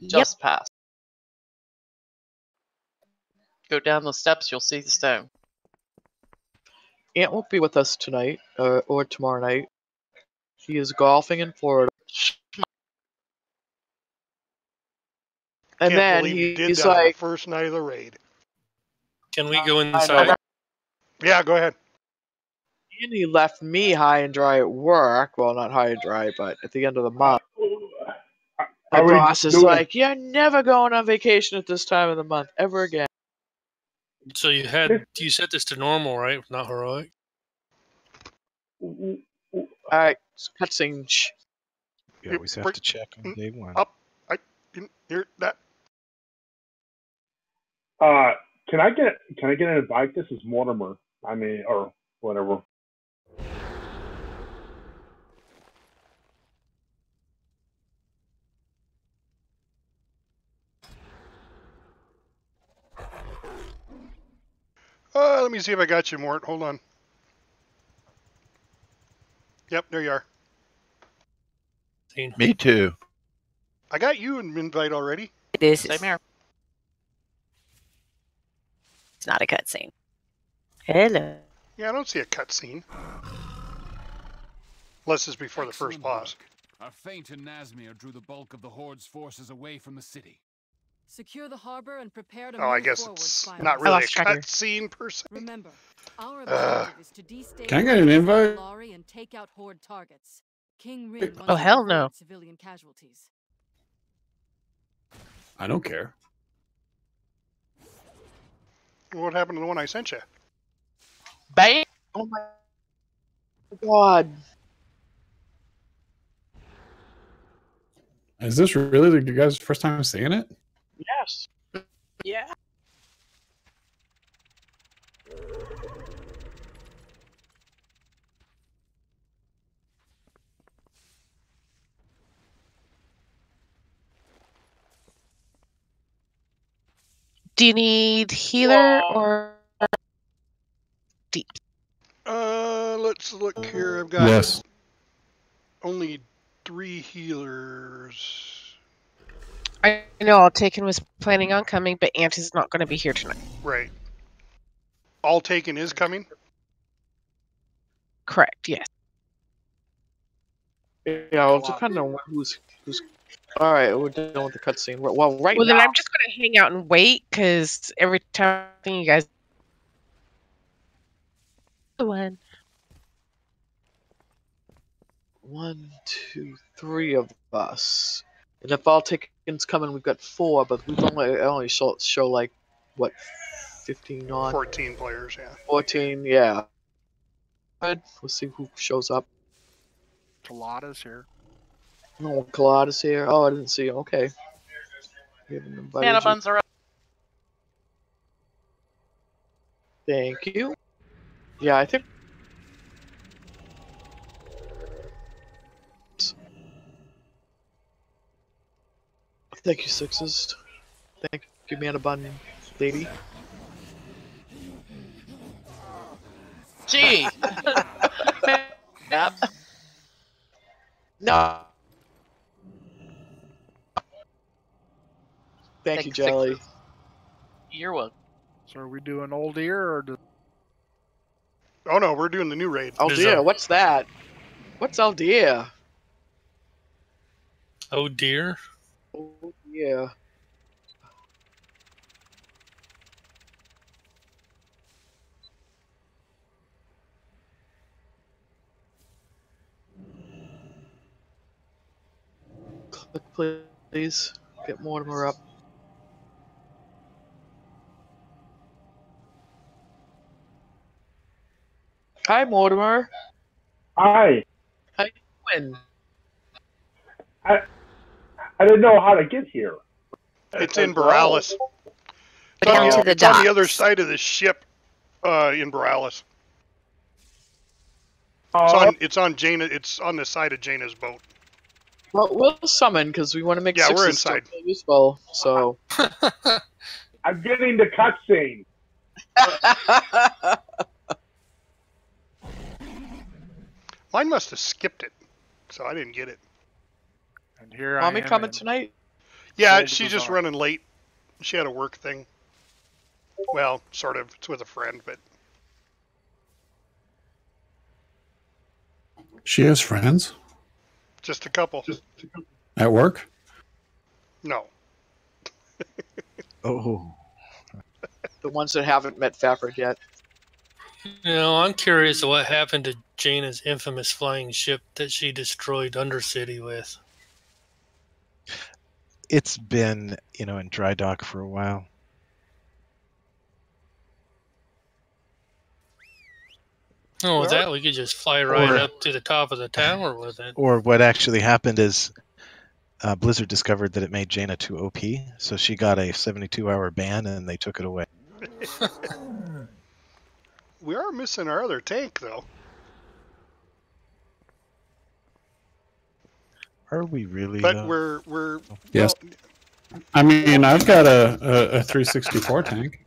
Just past. Go down the steps, you'll see the stone. Ant won't be with us tonight, or tomorrow night. He is golfing in Florida. And Can't then believe you did he's that on the like, first night of the raid. Can we go inside? Yeah, go ahead. and he left me high and dry at work. Well, not high and dry, but at the end of the month. My boss is like, you're never going on vacation at this time of the month, ever again. So you set this to normal, right? Not heroic? Alright, cutscene. You always have to check on day one. Up. I didn't hear that. Can I get an invite? This is Mortimer. I mean, or whatever. Let me see if I got you, Mort. Hold on. Yep, there you are. Me too. I got you an invite already. It is. Same here. It's not a cutscene. Hello. Yeah, I don't see a cutscene. Unless it's before the first boss. Our feint in Nazmir drew the bulk of the Horde's forces away from the city. Secure the harbor and prepare to Oh, I move guess forward, it's finally. not really a cutscene per se. Remember, our objective is to destabilize Can I get an invite? and take out Horde targets. King Rin wants Oh, hell to no. avoid civilian casualties. I don't care. What happened to the one I sent you? Bam! Oh my god. Is this really the guys' first time seeing it? Yes. Yeah. Do you need healer or deep? Let's look here. I've got Yes. only 3 healers. I know Altaken was planning on coming, but Ant is not going to be here tonight. Right. All Taken is coming? Correct, yes. Yeah, well, depending on who's. Alright, we're done with the cutscene. Well, right Well, now. then I'm just going to hang out and wait, because every time you guys... The one. 1, 2, 3 of us. And if all Taken's coming, we've got 4, but we've only show like, what, 15 on? 14 players, yeah. 14, yeah. Good. We'll see who shows up. Talada's here. Oh, Colada's here. Oh, I didn't see him. Okay. We haven't invited Mana you. buns are up. Thank you. Yeah, I think. Thank you, Sixes. Thank you, Mana Bun lady. Gee! Yep. No. Thank you, Thanks, Jelly. Sixes. You're welcome. So are we doing Old Ear or Oh no, we're doing the new raid. Oh dear, what's that? What's oh dear? Oh dear. Oh yeah. Click, please. Get Mortimer up. Hi, Mortimer. Hi. How you doing? I didn't know how to get here. It's in Borealis. Down to the It's on the docks. other side of the ship in Borealis. It's on Jaina. It's on the side of Jaina's boat. Well, we'll summon because we want to make Yeah, we're Sixes still inside. useful. So. I'm getting the cutscene. Mine must have skipped it, so I didn't get it. And here Mommy I am coming in- tonight? Yeah, she's just running late. She had a work thing. Well, sort of. It's with a friend, but She has friends just a couple. at work. No. Oh. The ones that haven't met Faffard yet. You know, I'm curious what happened to Jaina's infamous flying ship that she destroyed Undercity with. It's been, in dry dock for a while. Oh, with that, we could just fly right up to the top of the tower with it. Or what actually happened is Blizzard discovered that it made Jaina too OP, so she got a 72-hour ban and they took it away. We are missing our other tank, though. Are we really? But we're Yes. Well, I mean, I've got a 364 tank.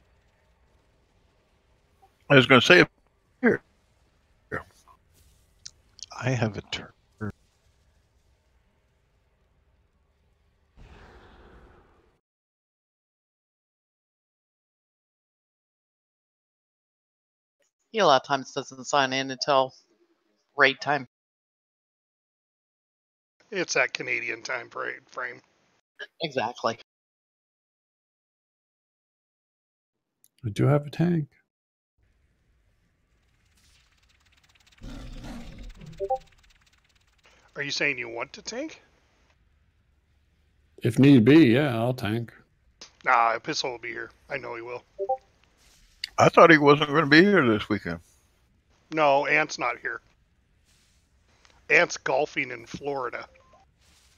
I was going to say, here. I have a turn. He a lot of times doesn't sign in until raid time. it's that Canadian time frame. Exactly. I do have a tank. Are you saying you want to tank? If need be, yeah, I'll tank. Nah, Epistle will be here. I know he will. I thought he wasn't going to be here this weekend. No, Ant's not here. Ant's golfing in Florida.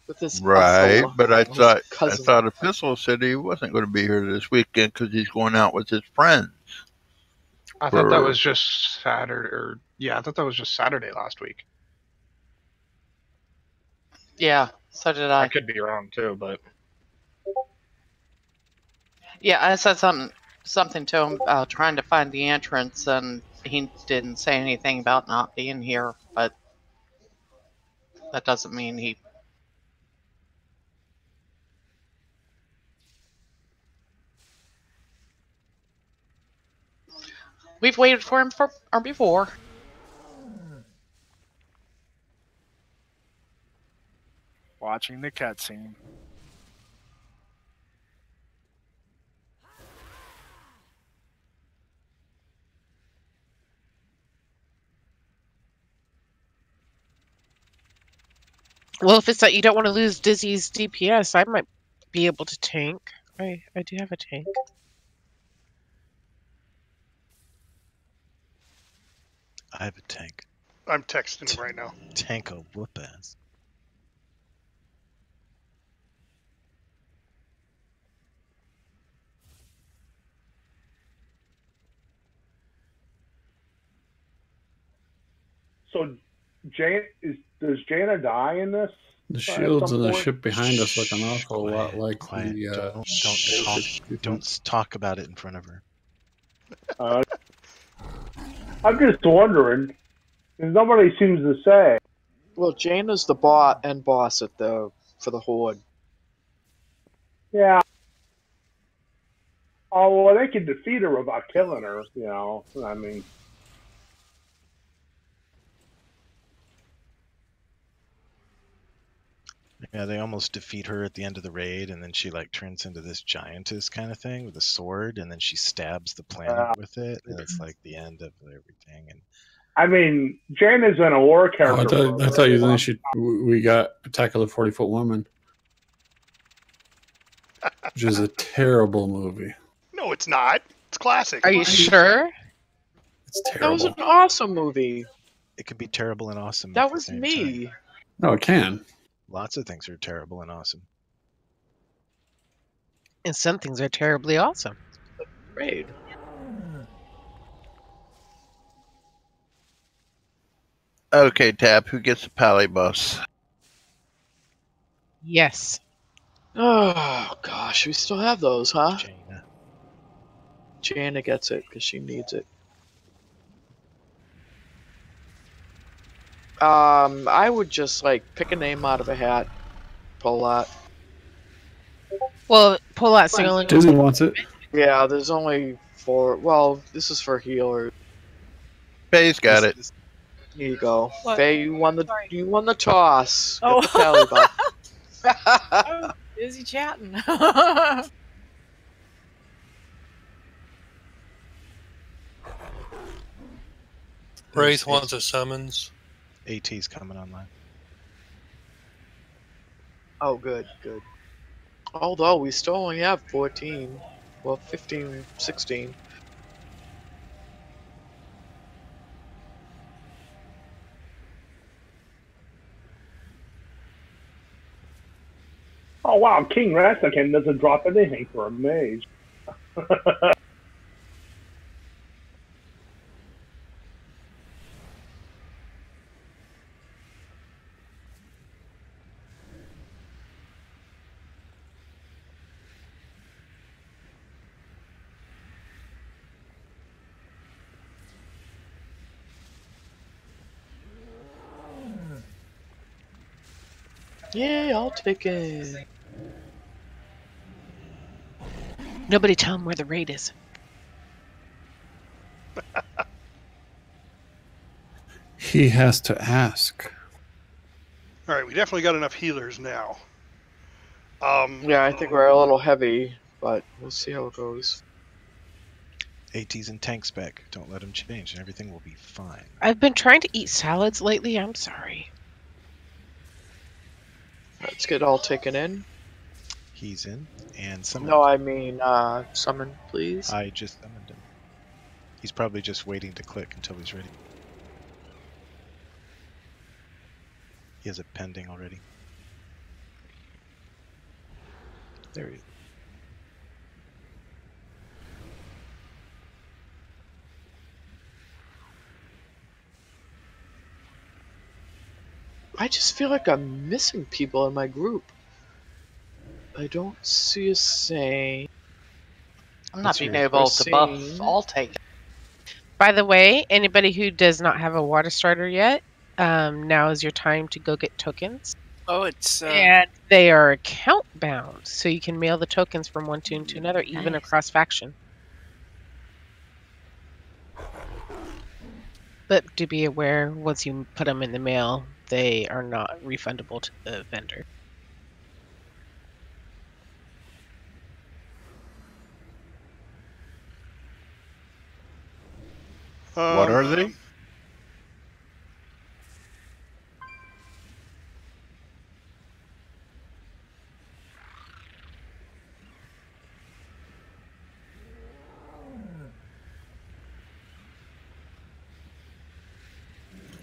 With his Right, hustle. but I His thought cousin. Epistle said he wasn't going to be here this weekend because he's going out with his friends. I thought that was just Saturday, I thought that was just Saturday last week. Yeah, so did I. I could be wrong too, but Yeah, I said something to him about trying to find the entrance, and he didn't say anything about not being here, but that doesn't mean he... We've waited for him before. Watching the cutscene. Well, if it's that you don't want to lose Dizzy's DPS, I might be able to tank. I do have a tank. I have a tank. I'm texting him right now. Tank will whoop ass. So, does Jaina die in this? The shields and the point? ship behind us look an awful lot like Quiet. the. Don't talk about it in front of her. I'm just wondering, because nobody seems to say. Well, Jaina's the end boss for the Horde. Yeah. Oh, well, they could defeat her without killing her, I mean... Yeah, they almost defeat her at the end of the raid, and then she turns into this giantess kind of thing with a sword, and then she stabs the planet with it, and it's like the end of everything. And I mean, Jaina's in a war character. I thought you then we got Attack of the 40-Foot Woman, which is a terrible movie. No, it's not. It's classic. Are you sure? It's That terrible. was an awesome movie. it can be terrible and awesome. That at the was same me. time. No, it can. Lots of things are terrible and awesome. And some things are terribly awesome. Great. Okay, Tab, who gets the pally bus? Yes. Oh, gosh, we still have those, huh? Jaina. Jaina gets it, because she needs it. I would just, pick a name out of a hat. Pull that. Well, pull out so Disney wants it. Yeah, there's only 4. Well, this is for healers. Faye's got it. Here you go. What? Faye, you won the toss. Oh. Get the tally buff. Oh, busy chatting. Wraith wants a summons. AT's coming online. Oh, good. Although we still only have 14. Well, 15, 16. Oh wow, King Rastakan doesn't drop anything for a mage. Yeah, I'll take it. Nobody tell him where the raid is. He has to ask. All right, we definitely got enough healers now. Yeah, I think we're a little heavy, but we'll see how it goes. AT's in tank spec. Don't let him change, and everything will be fine. I've been trying to eat salads lately. I'm sorry. Let's get all taken in. He's in, and summoned. No, I mean, summon, please. I just summoned him. He's probably just waiting to click until he's ready. He has it pending already. There he is. I just feel like I'm missing people in my group. I don't see a saying. I'm not being able to buff. I'll take it. By the way, anybody who does not have a water starter yet, now is your time to go get tokens. Oh, it's And they are account bound, so you can mail the tokens from one tune to another, even across faction. But do be aware, once you put them in the mail, they are not refundable to the vendor. What are they?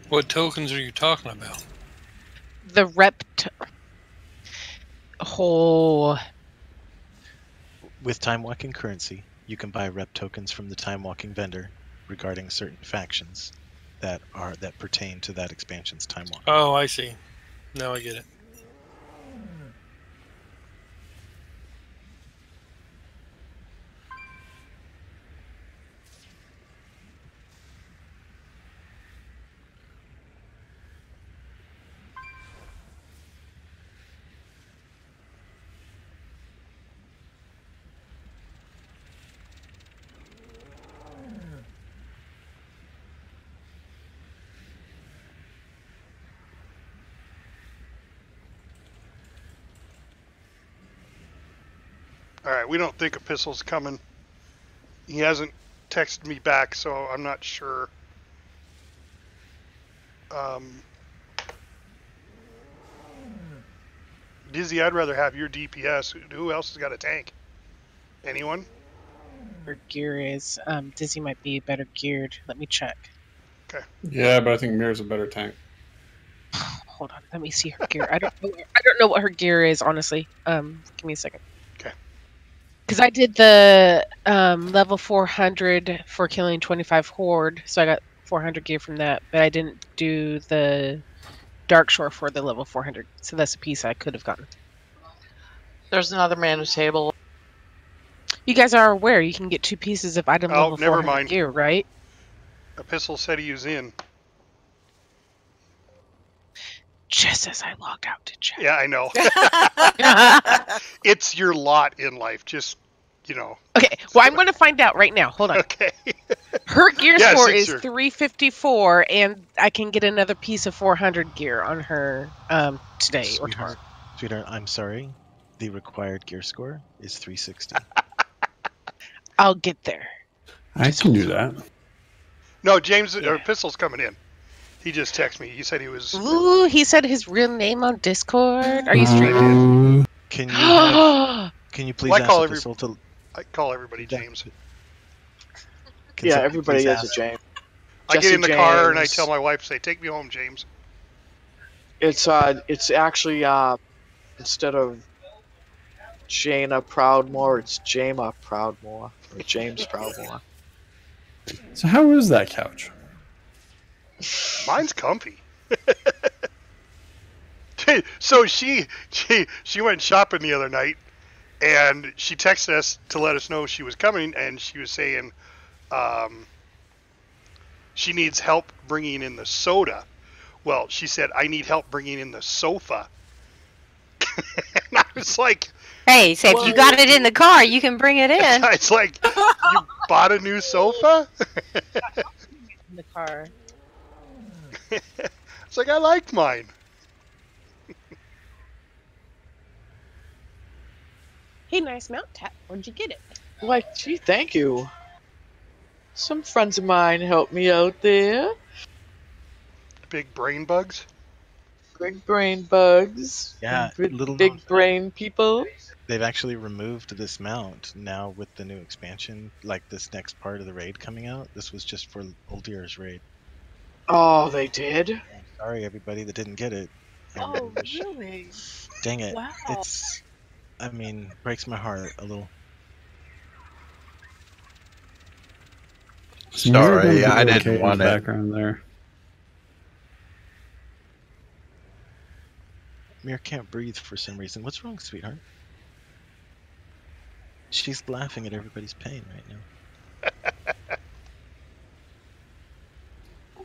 What tokens are you talking about? The whole... With time walking currency, you can buy rep tokens from the time walking vendor regarding certain factions that pertain to that expansion's time walking. Oh, I see. Now I get it. Alright, we don't think Epistle's coming. He hasn't texted me back, so I'm not sure. Dizzy, I'd rather have your DPS. Who else has got a tank? Anyone? Her gear is, Dizzy might be better geared. Let me check. Okay. Yeah, but I think Mirror's a better tank. Hold on, let me see her gear. I don't know what her gear is, honestly. Give me a second. Okay. Because I did the level 400 for killing 25 horde, so I got 400 gear from that, but I didn't do the Dark Shore for the level 400, so that's a piece I could have gotten. There's another mana table. You guys are aware you can get 2 pieces of item level 400 gear, right? Epistle said he was in. just as I logged out to chat. Yeah, I know. It's your lot in life. Just, Okay, well, I'm going to find out right now. Hold on. Okay. Her gear Yes, score it's is your- 354, and I can get another piece of 400 gear on her today or tomorrow. Sweetheart, I'm sorry. The required gear score is 360. I'll get there. I can do that. No, James or Pistol's coming in. He just texted me. He said he was. Ooh, he said his real name on Discord. Are you streaming? Can you please Well, ask Epistle to... I call everybody James. Can Yeah, somebody everybody please is a ask- James. I get Jesse in the car and I James. tell my wife, say, "Take me home, James." It's actually instead of Jaina Proudmore, it's Jama Proudmore or James Proudmore. So how is that couch? Mine's comfy. So she went shopping the other night, and she texted us to let us know she was coming, and she was saying she needs help bringing in the soda. Well, she said, I need help bringing in the sofa. And I was like... Hey, so if you got it in the car, you can bring it in. It's like, you bought a new sofa? In the car. It's like, I like mine. Hey, nice mount tap. Where'd you get it? Like, gee, thank you. Some friends of mine helped me out there. Big brain bugs? Big brain bugs. Yeah, big brain people. They've actually removed this mount now with the new expansion, like this next part of the raid coming out. This was just for Uldir's raid. Oh, they did? Sorry, everybody that didn't get it. Oh, really? Dang it. Wow. Breaks my heart a little. Sorry, I didn't want it. Background there. Mir can't breathe for some reason. What's wrong, sweetheart? She's laughing at everybody's pain right now.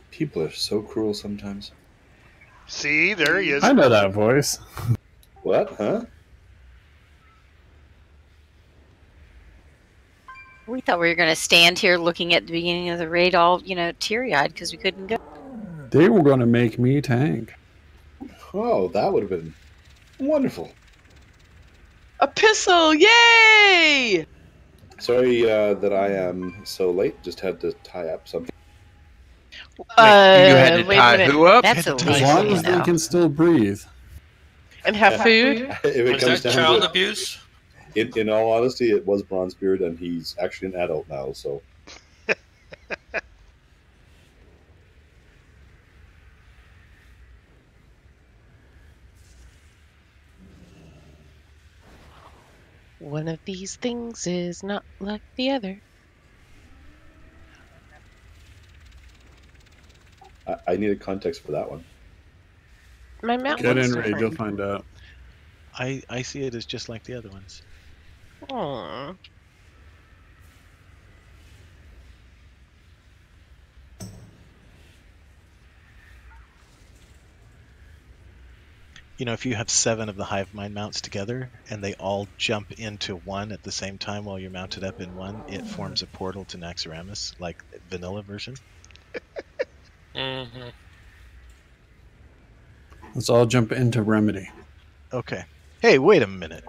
People are so cruel sometimes. See, there he is. I know that voice. What? Huh? We thought we were going to stand here looking at the beginning of the raid all, teary-eyed because we couldn't go. They were going to make me tank. Oh, that would have been wonderful. Epistle, yay! Sorry that I am so late. Just had to tie up something. You had to wait a tie minute. who up? That's As long as they can still breathe. And have food? If it Was comes that down child to it, abuse? in all honesty, it was Bronzebeard, and he's actually an adult now. So One of these things is not like the other. I need a context for that one. My mount Get looks in raid, you'll different. find out. I see it as just like the other ones. Aw. If you have 7 of the hive mind mounts together and they all jump into one at the same time while you're mounted up in one, it forms a portal to Naxxramas, like vanilla version. Mm-hmm. Let's all jump into Remedy. Okay. Hey, wait a minute.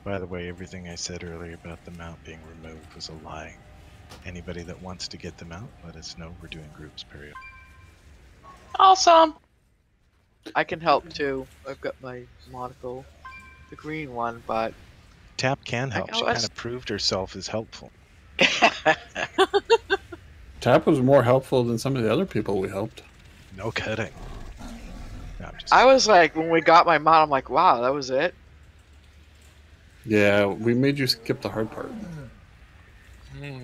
By the way, everything I said earlier about the mount being removed was a lie. Anybody that wants to get the mount, let us know. We're doing groups, period. Awesome. I can help too. I've got my monocle, the green one, but Tap can help. I She was- kind of proved herself as helpful. Tap was more helpful than some of the other people we helped. No kidding. No, I'm just I was like, when we got my mount, I'm like, wow, that was it. Yeah, we made you skip the hard part.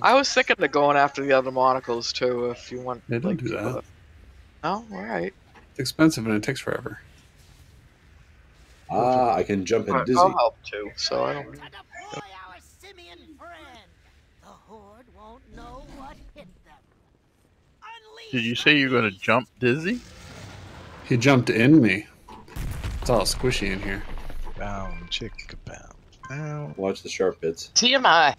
I was thinking of going after the other monocles too, if you want. They don't like, do that. Oh, all right. expensive and it takes forever. Ah, I can jump in dizzy. I'll help too, so I don't. Did you say you're going to jump dizzy? He jumped in me. It's all squishy in here. Bound chick bound. Watch the sharp bits. TMI.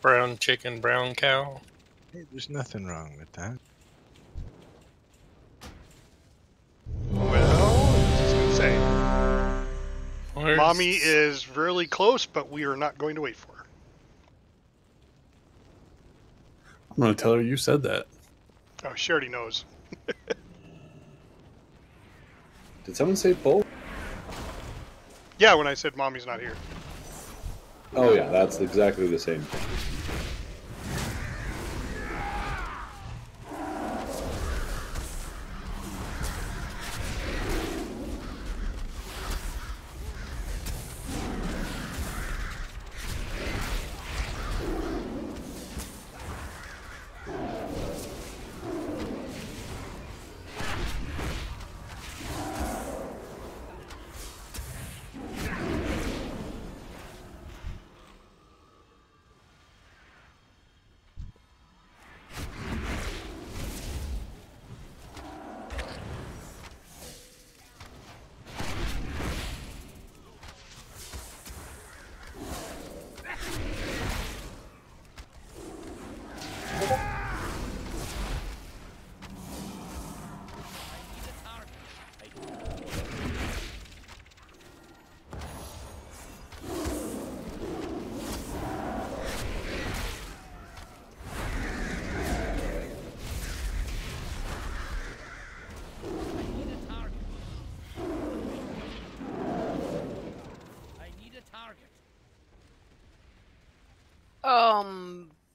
Brown chicken, brown cow. Hey, there's nothing wrong with that. Well, I was just going to say, Mommy is really close, but we are not going to wait for her. I'm going to tell her you said that. Oh, she already knows. Did someone say Bull? Yeah, when I said Mommy's not here. Oh yeah, that's exactly the same thing.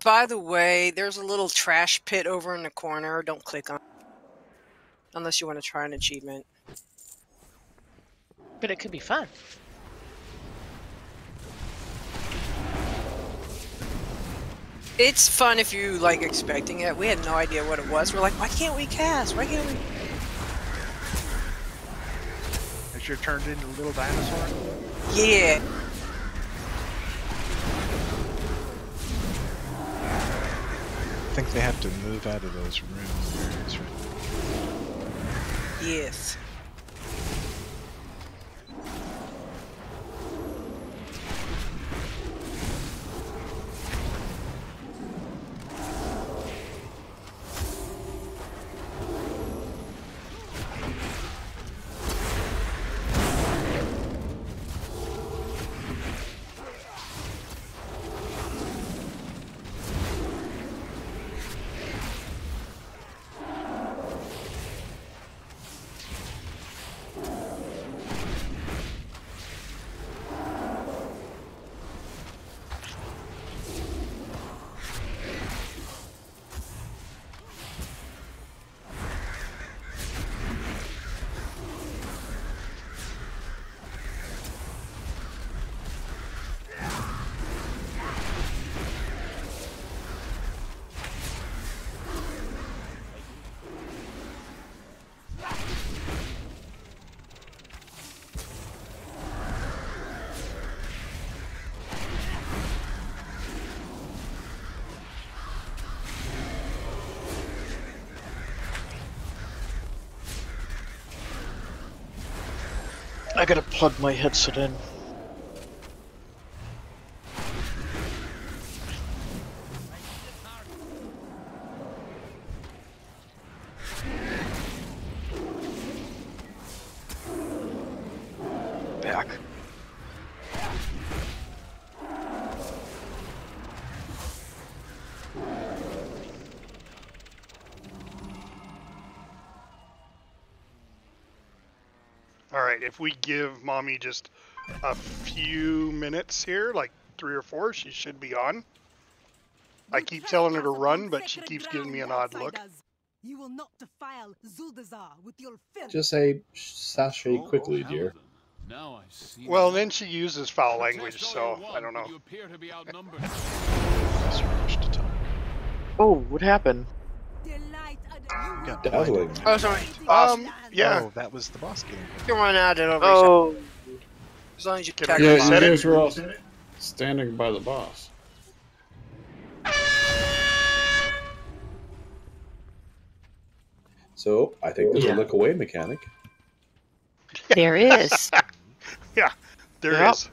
By the way, there's a little trash pit over in the corner. Don't click on it. Unless you want to try an achievement. But it could be fun. It's fun if you like expecting it. We had no idea what it was. We're like, why can't we cast? Why can't we? Has you turned into a little dinosaur? Yeah. I think they have to move out of those room areas, right? Yes. I gotta plug my headset in. Back. Alright, if we give Mommy just a few minutes here, like 3 or 4, she should be on. I keep telling her to run, but she keeps giving me an odd look. You will not defile Zuldazar with your filth. Just say sashay quickly, dear. Now I see. Well, then she uses foul language, so I don't know. You appear to be outnumbered. Oh, what happened? We got Dazzling. blinded. Oh, sorry. Yeah. Oh, that was the boss getting. You can run out of it. Oh. As long as you Can tag I Yeah, the you reset it? guys were all standing by the boss. So I think there's a look away mechanic. There is. Yeah, there Yep. is.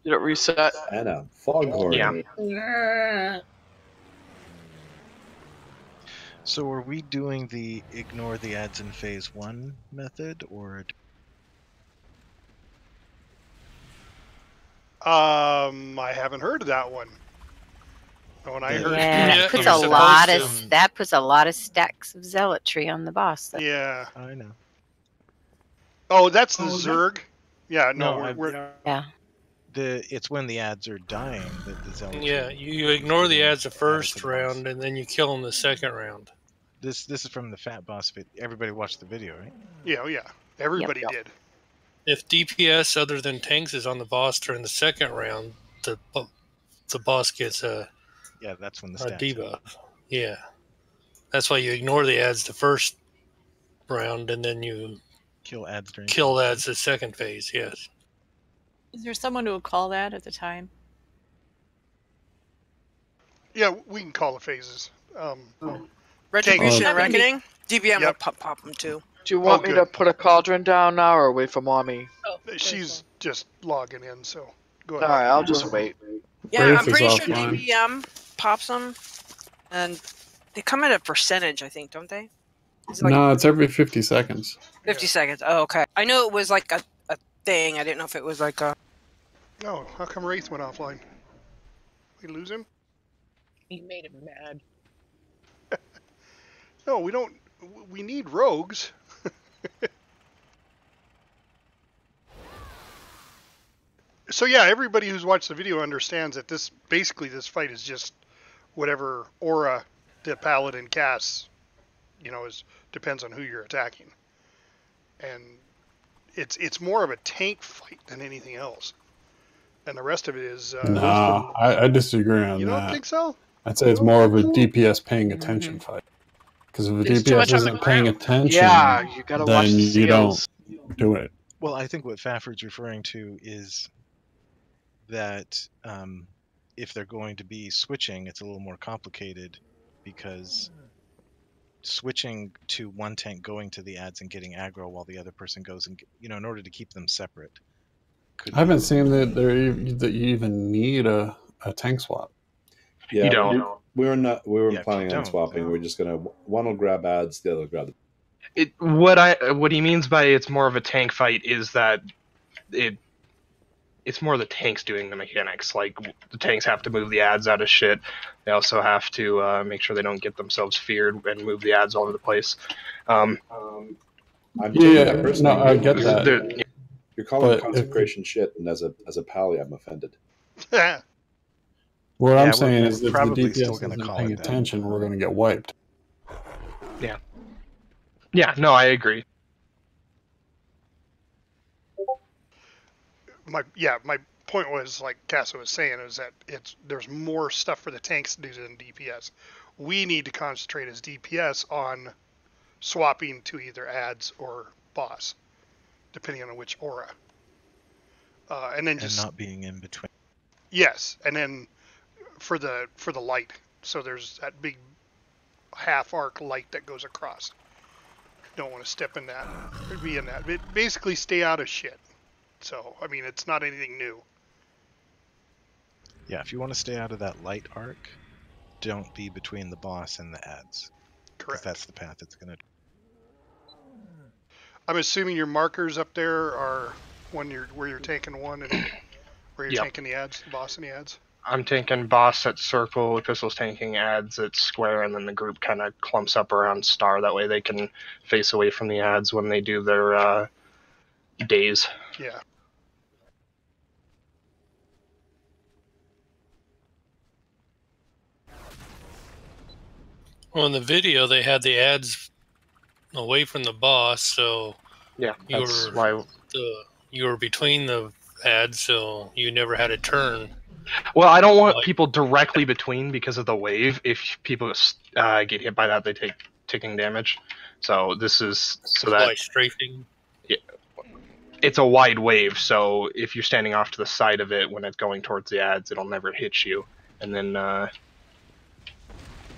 Did it reset? And a foghorn. Yeah. So are we doing the ignore the ads in phase 1 method, or I haven't heard of that one. When I heard, Yeah, Yeah, that puts you're a lot supposed of that puts a lot of stacks of zealotry on the boss. Though. yeah. I know. Oh, that's the Zerg. Yeah, no, No, we're Yeah. It's when the ads are dying that the zealotry. Yeah, you ignore the ads the added first to the boss. round, and then you kill them the second round. This is from the Fat Boss video. Everybody watched the video, right? yeah. Everybody did. If DPS other than tanks is on the boss during the second round, the boss gets a Yeah, that's when the a stats. debuff. Yeah, that's why you ignore the ads the first round, and then you Kill ads during. kill ads the second phase. Yes. Is there someone who would call that at the time? Yeah, we can call the phases. Retribution Tank. and Reckoning? DBM Yep. will pop them too. Do you want me good. to put a cauldron down now or wait for mommy? She's just logging in, so go All ahead. right, I'll just wait. Yeah, Wraith I'm is pretty sure offline. DBM pops them, and they come at a percentage, I think, don't they? Is it like No, it's every 50 seconds. 50 seconds? Oh, okay. I know it was like a thing. I didn't know if it was like a... Oh, how come Wraith went offline? We lose him? He made him mad. No, we don't. We need rogues. So yeah, everybody who's watched the video understands that this fight is just whatever aura the paladin casts. Depends on who you're attacking, and it's more of a tank fight than anything else. And the rest of it is. No, I disagree on You that. don't think so? I'd say it's more of a DPS paying attention fight. Because if a There's too much DPS on the isn't paying ground. attention, Yeah, you gotta watch then the you don't seals. do it. Well, I think what Fafford's referring to is that if they're going to be switching, it's a little more complicated because switching to one tank going to the ads and getting aggro while the other person goes and in order to keep them separate. I haven't seen that that you even need a tank swap. Yeah, You don't. We were Yeah, if planning you on don't, swapping. We're just gonna one will grab ads, the other will grab. What he means by it's more of a tank fight is that it's more the tanks doing the mechanics. Like the tanks have to move the ads out of shit. They also have to make sure they don't get themselves feared and move the ads all over the place. I'm taking Yeah, that personally. no, I get that. You're calling But consecration shit, and as a pally, I'm offended. What Yeah, I'm we're saying is that if the probably still DPS gonna isn't call paying it that. attention, we're going to get wiped. Yeah, no, I agree. My point was, like Casa was saying, is that there's more stuff for the tanks to do than DPS. We need to concentrate as DPS on swapping to either ads or boss, depending on which aura. And then And just not being in between. yes, and then for the light, so there's that big half arc light that goes across. Don't want to step in that or be in that. But basically, stay out of shit. So I mean, it's not anything new. Yeah, if you want to stay out of that light arc, don't be between the boss and the ads. 'Cause Correct. that's the path it's going to. I'm assuming your markers up there are where you're taking one and where you're Yep. taking the ads, the boss and the ads. I'm tanking boss at circle, Epistle's tanking ads at square, and then the group kind of clumps up around star. That way they can face away from the ads when they do their days. Yeah. Well, in the video, they had the ads away from the boss, so Yeah, you that's were why. you were between the ads, so you never had a turn. Well, I don't want people directly between because of the wave. If people get hit by that, they take ticking damage. So this is so Like that strafing. it's a wide wave. So if you're standing off to the side of it when it's going towards the ads, it'll never hit you. And then you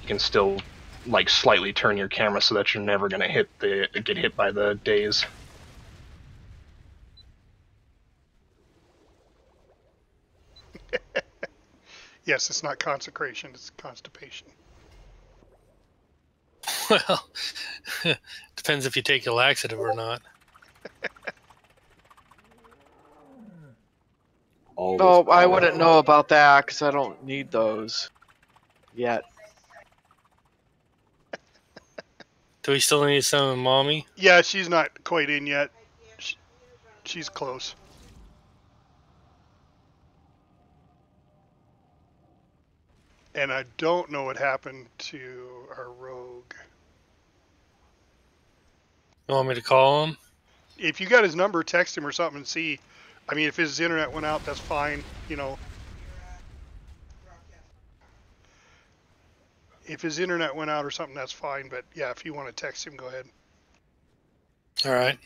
can still like slightly turn your camera so that you're never gonna get hit by the daze. Yes, it's not consecration, it's constipation. Well, depends if you take a laxative or not. Oh, I wouldn't know about that because I don't need those yet. Do we still need some of Mommy? Yeah, she's not quite in yet. She's close. And I don't know what happened to our rogue. You want me to call him? If you got his number, text him or something and see. I mean, if his internet went out, that's fine, you know. If his internet went out or something, that's fine. But yeah, if you want to text him, go ahead. All right.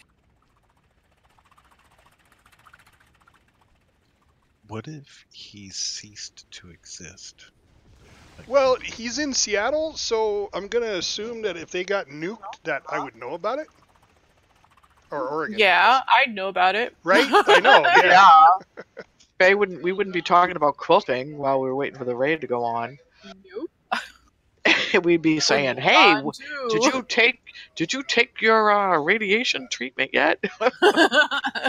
What if he ceased to exist? Well, he's in Seattle, so I'm going to assume that if they got nuked, that I would know about it. Or Oregon. Yeah, I'd know about it. Right? I know, yeah. We wouldn't be talking about quilting while we were waiting for the raid to go on. Nope. We'd be saying, "Hey, did you take your radiation treatment yet?"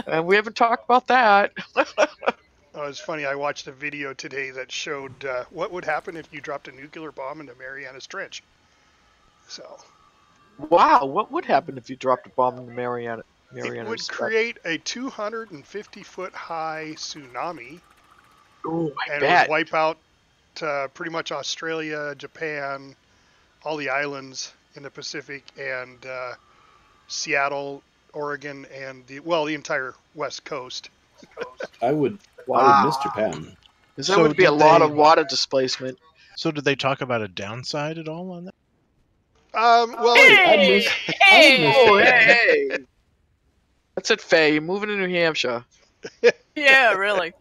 And we haven't talked about that. Oh, it's funny. I watched a video today that showed what would happen if you dropped a nuclear bomb into Marianas Trench. So. Wow, what would happen if you dropped a bomb in the Marianas? It would create a 250-foot high tsunami. Ooh, and it would wipe out pretty much Australia, Japan, all the islands in the Pacific, and Seattle, Oregon, and the entire West Coast. I would miss Japan. Because there would be a lot of water displacement. So did they talk about a downside at all on that? Well, hey! That's it, Faye. You're moving to New Hampshire. Yeah, really.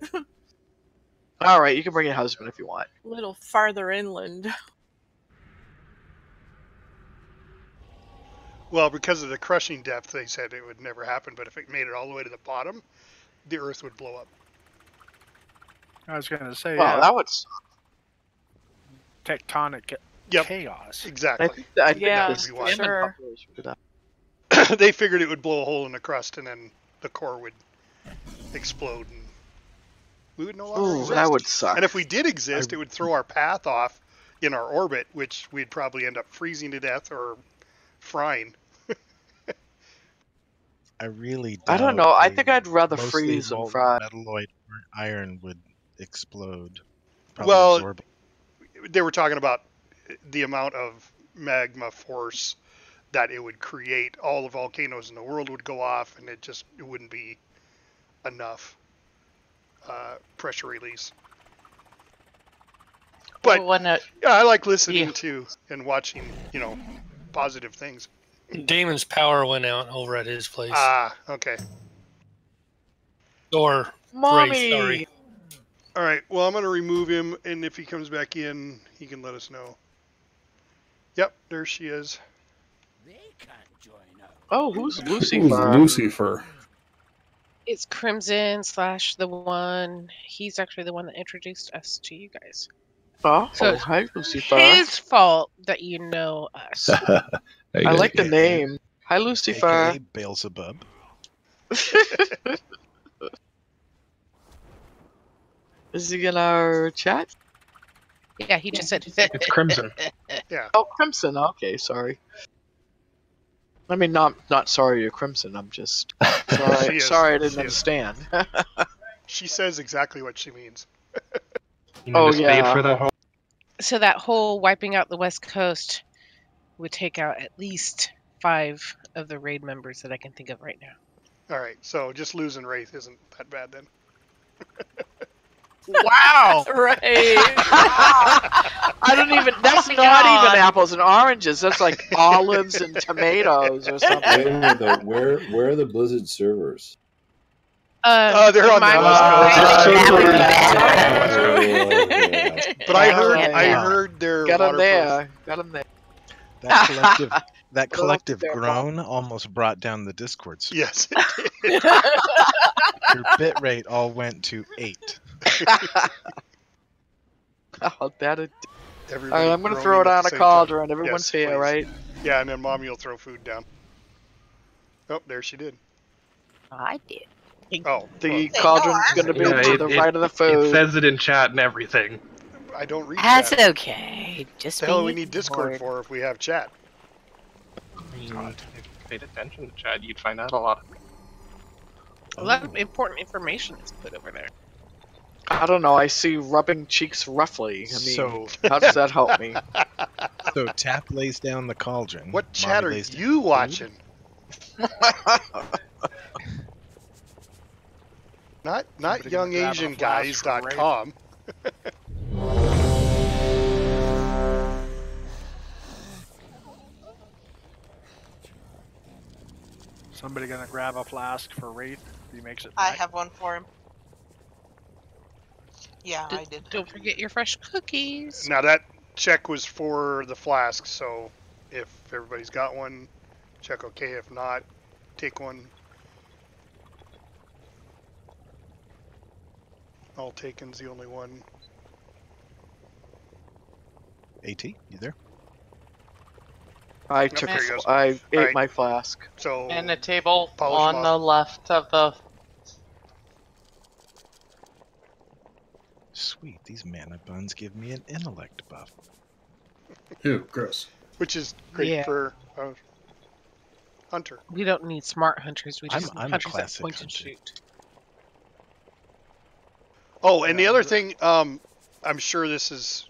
All right, you can bring your husband if you want. A little farther inland. Well, because of the crushing depth, they said it would never happen. But if it made it all the way to the bottom, the Earth would blow up. I was going to say, well, that would tectonic chaos. Exactly. I think yeah, this sure. They figured it would blow a hole in the crust, and then the core would explode, and we would no longer exist. That would suck. And if we did exist, it would throw our path off in our orbit, which we'd probably end up freezing to death or frying. I really I don't know. I think I'd rather freeze than fry. Metalloid or iron would explode. Well, absorb. They were talking about the amount of magma force that it would create. All the volcanoes in the world would go off, and it wouldn't be enough pressure release. But I like listening to and watching, positive things. Damon's power went out over at his place. Ah, okay. Or Mommy. Ray, sorry. All right. Well, I'm going to remove him, and if he comes back in, he can let us know. Yep, there she is. Oh, who's Lucifer? Who's Lucifer? It's Crimson / the one. He's actually the one that introduced us to you guys. Oh, So hi, Lucifer. His fault that you know us. I like the name. Hi, Lucifer. AKA Beelzebub. Is he in our chat? Yeah, he just said It's Crimson. Yeah. Oh, Crimson. Okay, sorry. I mean, not sorry you're Crimson. I'm just sorry. Sorry, I didn't understand. She says exactly what she means. Yeah. For that whole... So that whole wiping out the West Coast would take out at least 5 of the raid members that I can think of right now. All right, so just losing Wraith isn't that bad then. Wow! Right. I don't even. That's not even apples and oranges. That's like olives and tomatoes or Wait something. a minute, though. Where are the Blizzard servers? They're on the Oh, But I heard their Got them waterproof. there. Got them there. That collective groan almost brought down the Discord server. Yes, it did. Your bit rate all went to 8. Oh, that'd. All Everybody right, I'm gonna groaning throw it at on the a same cauldron. time. Everyone's Yes, here, please. right? Yeah, and then Mommy will throw food down. Oh, there she did. I did. Oh, The cauldron's gonna be to the right of the food. It says it in chat and everything. I don't read That's chat. okay. Just The hell be we need Discord ignored. for if we have chat? God, if you paid attention to chat, you'd find out a lot. A lot of important information is put over there. I don't know. I see rubbing cheeks roughly. I mean, So- how does that help me? So Tap lays down the cauldron. What Mommy chat are lays down you food. watching? Not Somebody gonna grab a flask for Ray? youngasianguys.com. Somebody gonna grab a flask for Wraith? He makes it I back. have one for him. Yeah, I did. Don't forget your fresh cookies. Now that check was for the flask, so if everybody's got one, check okay. If not, take one. All taken's the only one. AT, you there? I Yep, took. there he goes. I ate Alright. my flask. So And a table Polish them on the left of the. Sweet, these mana buns give me an intellect buff. Ew, gross. which is great Yeah. for hunter. We don't need smart hunters. We just I'm need a hunters that classic point and hunter. shoot. Oh, and the other thing, I'm sure it's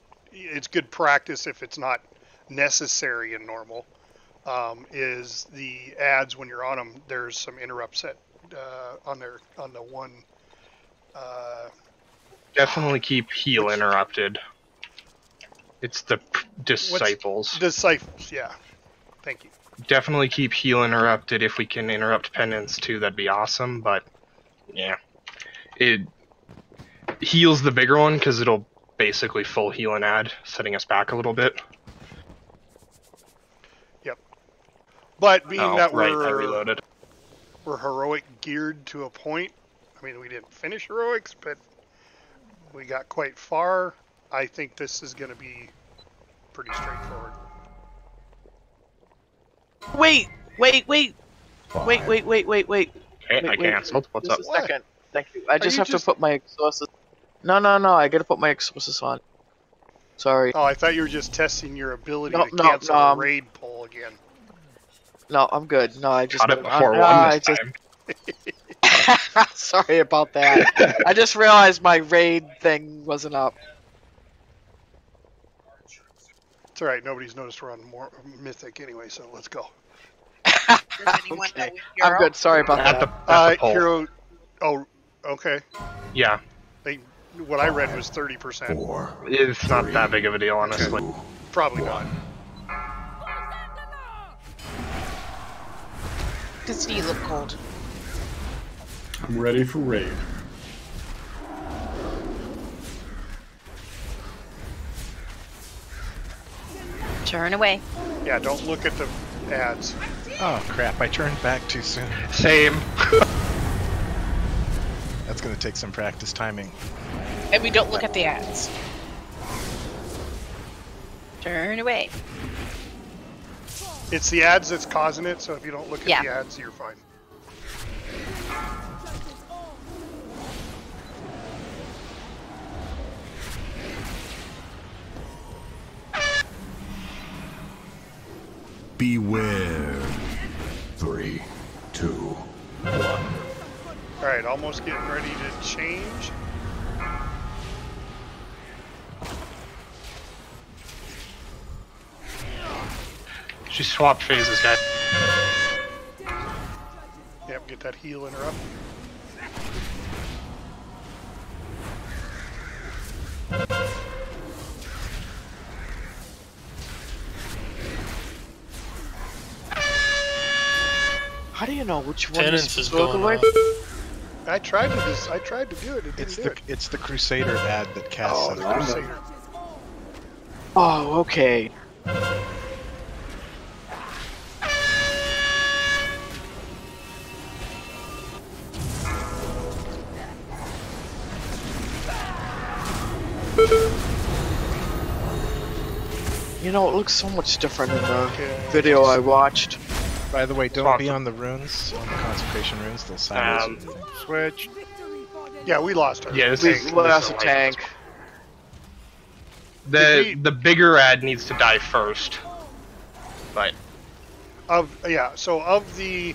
good practice if it's not necessary in normal, is the ads when you're on them, there's some interrupts at, on the one. Definitely keep heal interrupted. It's the disciples. Disciples, yeah. Thank you. Definitely keep heal interrupted. If we can interrupt penance too, that'd be awesome. But yeah, it heals the bigger one because it'll basically full heal an ad, setting us back a little bit. Yep. But being that I reloaded. we're heroic geared to a point. I mean, we didn't finish heroics, but we got quite far. I think this is going to be pretty straightforward. Wait. Okay, I canceled. What's Just up? a second. Thank you. I just you have to put my exorcist. No. I gotta put my exorcist on. Sorry. Oh, I thought you were just testing your ability No, to cancel no, the raid poll again. No, I'm good. No, I just Got it before one I this just... time. Sorry about that. I just realized my raid thing wasn't up. It's alright, nobody's noticed we're on more Mythic anyway, so let's go. Okay. I'm good. Sorry about At the that. poll. Hero... Oh, okay. Yeah, What I read was 30%. it's not that big of a deal, honestly. Probably not. Does he look cold? I'm ready for raid. Turn away. Yeah, don't look at the ads. Oh crap, I turned back too soon. Same. That's gonna take some practice timing. And we don't look at the ads. Turn away. It's the ads that's causing it, so if you don't look at Yeah. the ads, you're fine. Beware. 3, 2, 1. Alright, almost getting ready to change. She swapped phases, guys. Yep, get that heal interrupt. How do you know which one Penance is is supposed to look going away? off. I tried to do it. It didn't do it. It's the Crusader ad that casts Oh, it. the Crusader. Oh, okay. You know, it looks so much different in the video I watched. By the way, don't be on the runes, on the consecration runes. They'll silence you. Switch. Yeah, we lost her. Yeah, this We is lost this a is tank. The bigger ad needs to die first. But So of the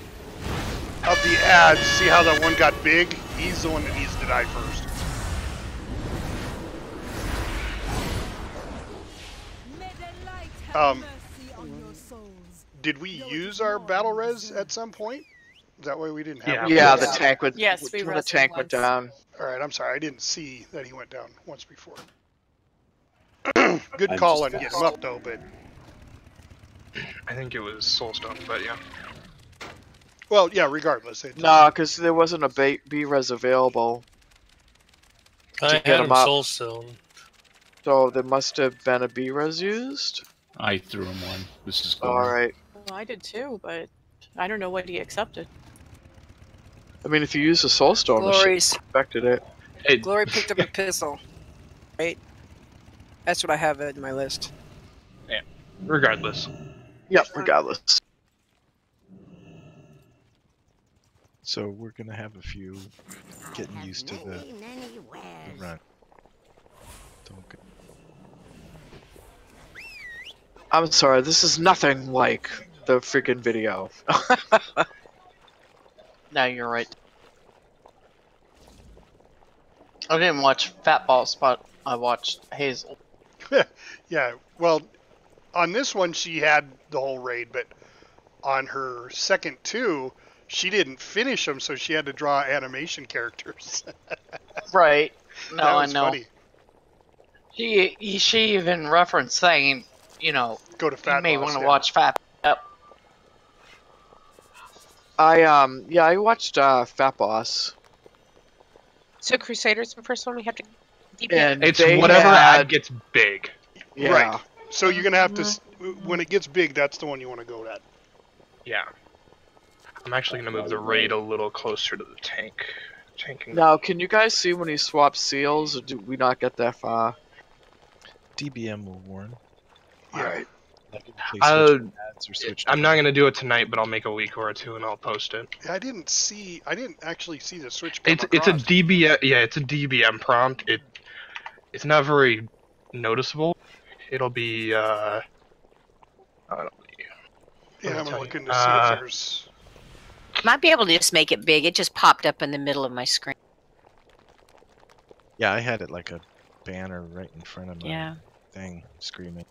ads, see how that one got big? He's the one that needs to die first. Did we use our battle res at some point? That way we didn't have. Yeah, the tank would. Yes, we when the tank went down. All right, I'm sorry, I didn't see that he went down once before. Good call on getting him up though, but I think it was Soulstone, but yeah. well, yeah. Regardless, No, because there wasn't a B res available. I get had him him up. Soulstone. So there must have been a B res used. I threw him one. This is All right. Well, I did too, but I don't know what he accepted. I mean, if you use a soulstone, the Glories. shit affected it. Glory picked up a pistol. Right? That's what I have in my list. Yeah. Regardless. Yep, regardless. So we're gonna have a few getting used to the run. Don't go. I'm sorry, this is nothing like the freaking video. No, you're right. I didn't watch Fat Balls, but I watched Hazel. yeah. Well, on this one she had the whole raid, but on her second two, she didn't finish them, so she had to draw animation characters. Right. No, That I was know. funny. She even referenced saying, you know, go to Fat you may Boss, want to yeah. watch Fat. Yep. I watched Fat Boss. So Crusader's the first one we have to. And It's they whatever had- ad gets big. Yeah. Right. So you're gonna have to, when it gets big, that's the one you want to go at. Yeah. I'm actually gonna move the raid a little closer to the tank. Tanking. Now, can you guys see when he swaps seals, or do we not get that far? DBM will warn. Alright. I'm not gonna do it tonight, but I'll make a week or two and I'll post it. I didn't actually see the switch come It's a across. DBM, yeah, it's a DBM prompt. It's not very noticeable. It'll be Yeah, I'm looking to see if there's. Might be able to just make it big. It just popped up in the middle of my screen. Yeah, I had it like a banner right in front of my Yeah. thing, screaming.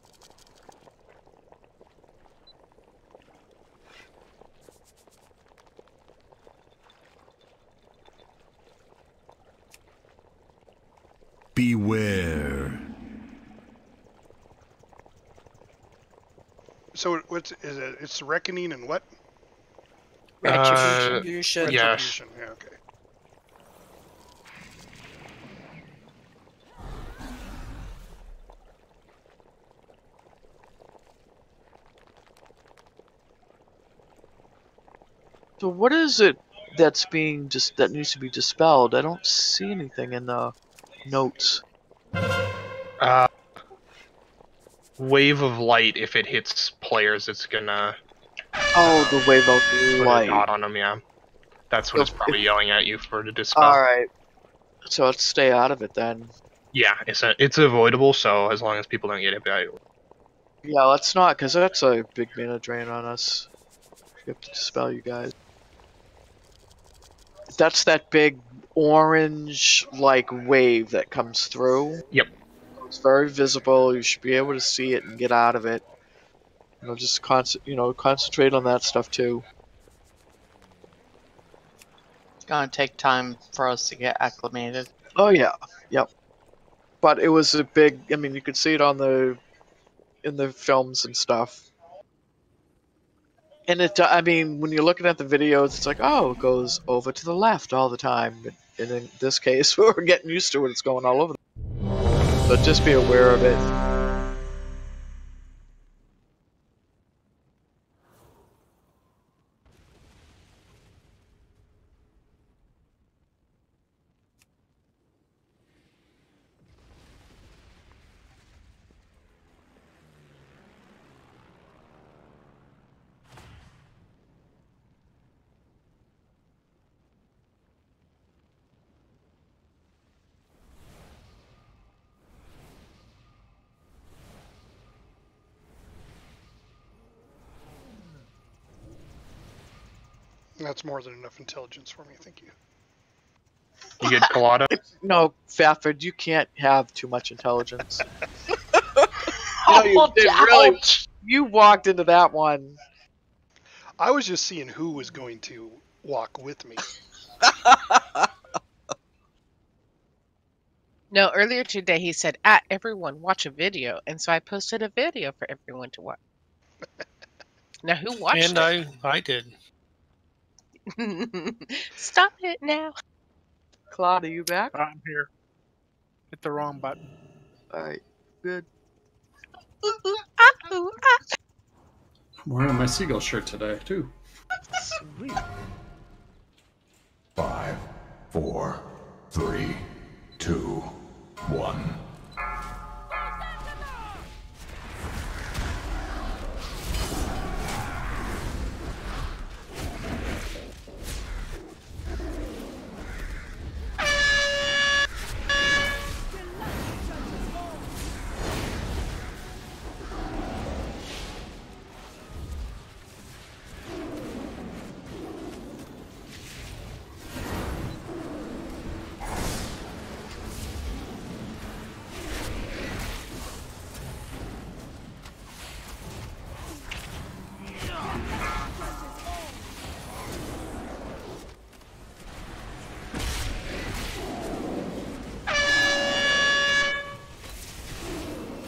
Beware. So what's is it? It's reckoning and what? Retribution. Yes. Retribution. Yeah. Okay. So what is it that's being that needs to be dispelled? I don't see anything in the notes. Wave of light. If it hits players, it's gonna Oh, the wave of put a light. dot on them. Yeah, that's what it's probably yelling at you for to dispel. Alright. So let's stay out of it then. Yeah, it's avoidable. So as long as people don't get hit by it. Yeah, let's not, because that's a big mana drain on us. We have to dispel you guys. That's that big orange like wave that comes through. Yep. It's very visible. You should be able to see it and get out of it. Just concentrate on that stuff too. It's gonna take time for us to get acclimated. Oh yeah, yep. But it was a big. I mean, you could see it on in the films and stuff. And I mean, when you're looking at the videos, it's like, oh, it goes over to the left all the time. And in this case, we're getting used to it. It's going all over. So just be aware of it. That's more than enough intelligence for me, thank you. You get Colada? No, Fafford, you can't have too much intelligence. You did really. You walked into that one. I was just seeing who was going to walk with me. No, earlier today he said, everyone, watch a video. And so I posted a video for everyone to watch. Now, who watched and it? I did. Stop it now. Claude, are you back? I'm here. Hit the wrong button. Alright, good. I'm wearing my seagull shirt today, too. Sweet. 5, 4, 3, 2, 1.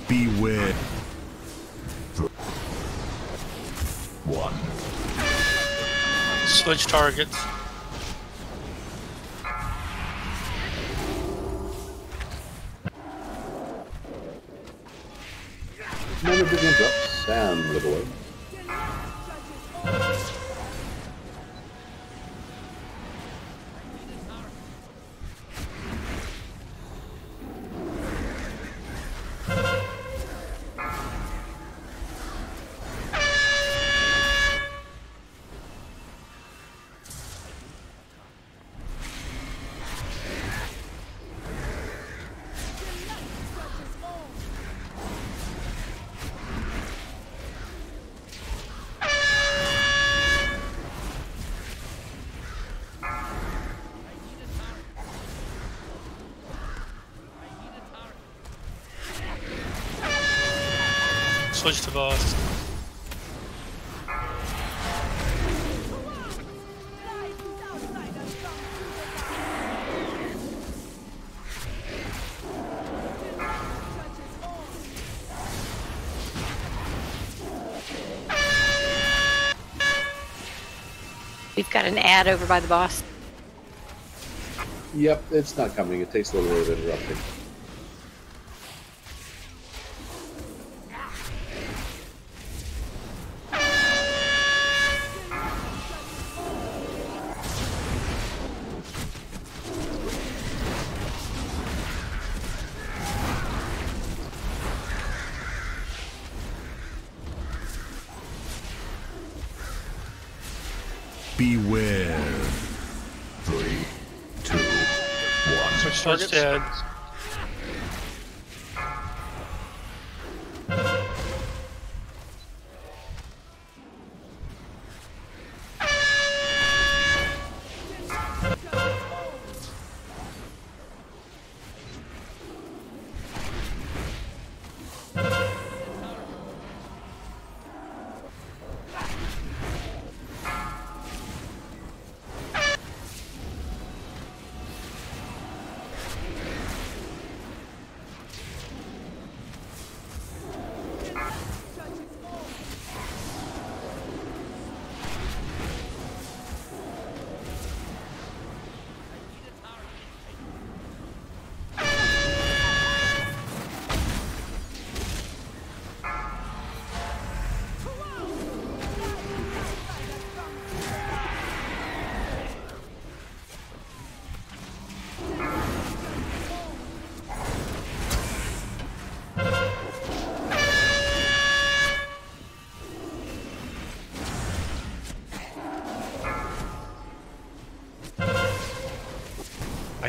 Beware. 1. Switch targets. Never big interrupt. Sam, little boy. Switch to boss. We've got an ad over by the boss. Yep, it's not coming. It takes a little bit of interrupting. Beware. 3, 2, 1. Switch targets.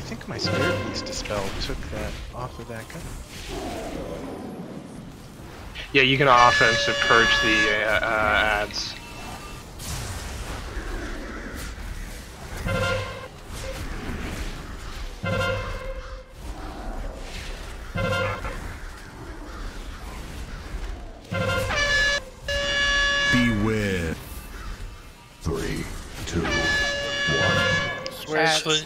think my Spirit Beast dispel took that off of that guy. Yeah, you can offense to purge the ads. Beware. 3, 2, 1. Switch.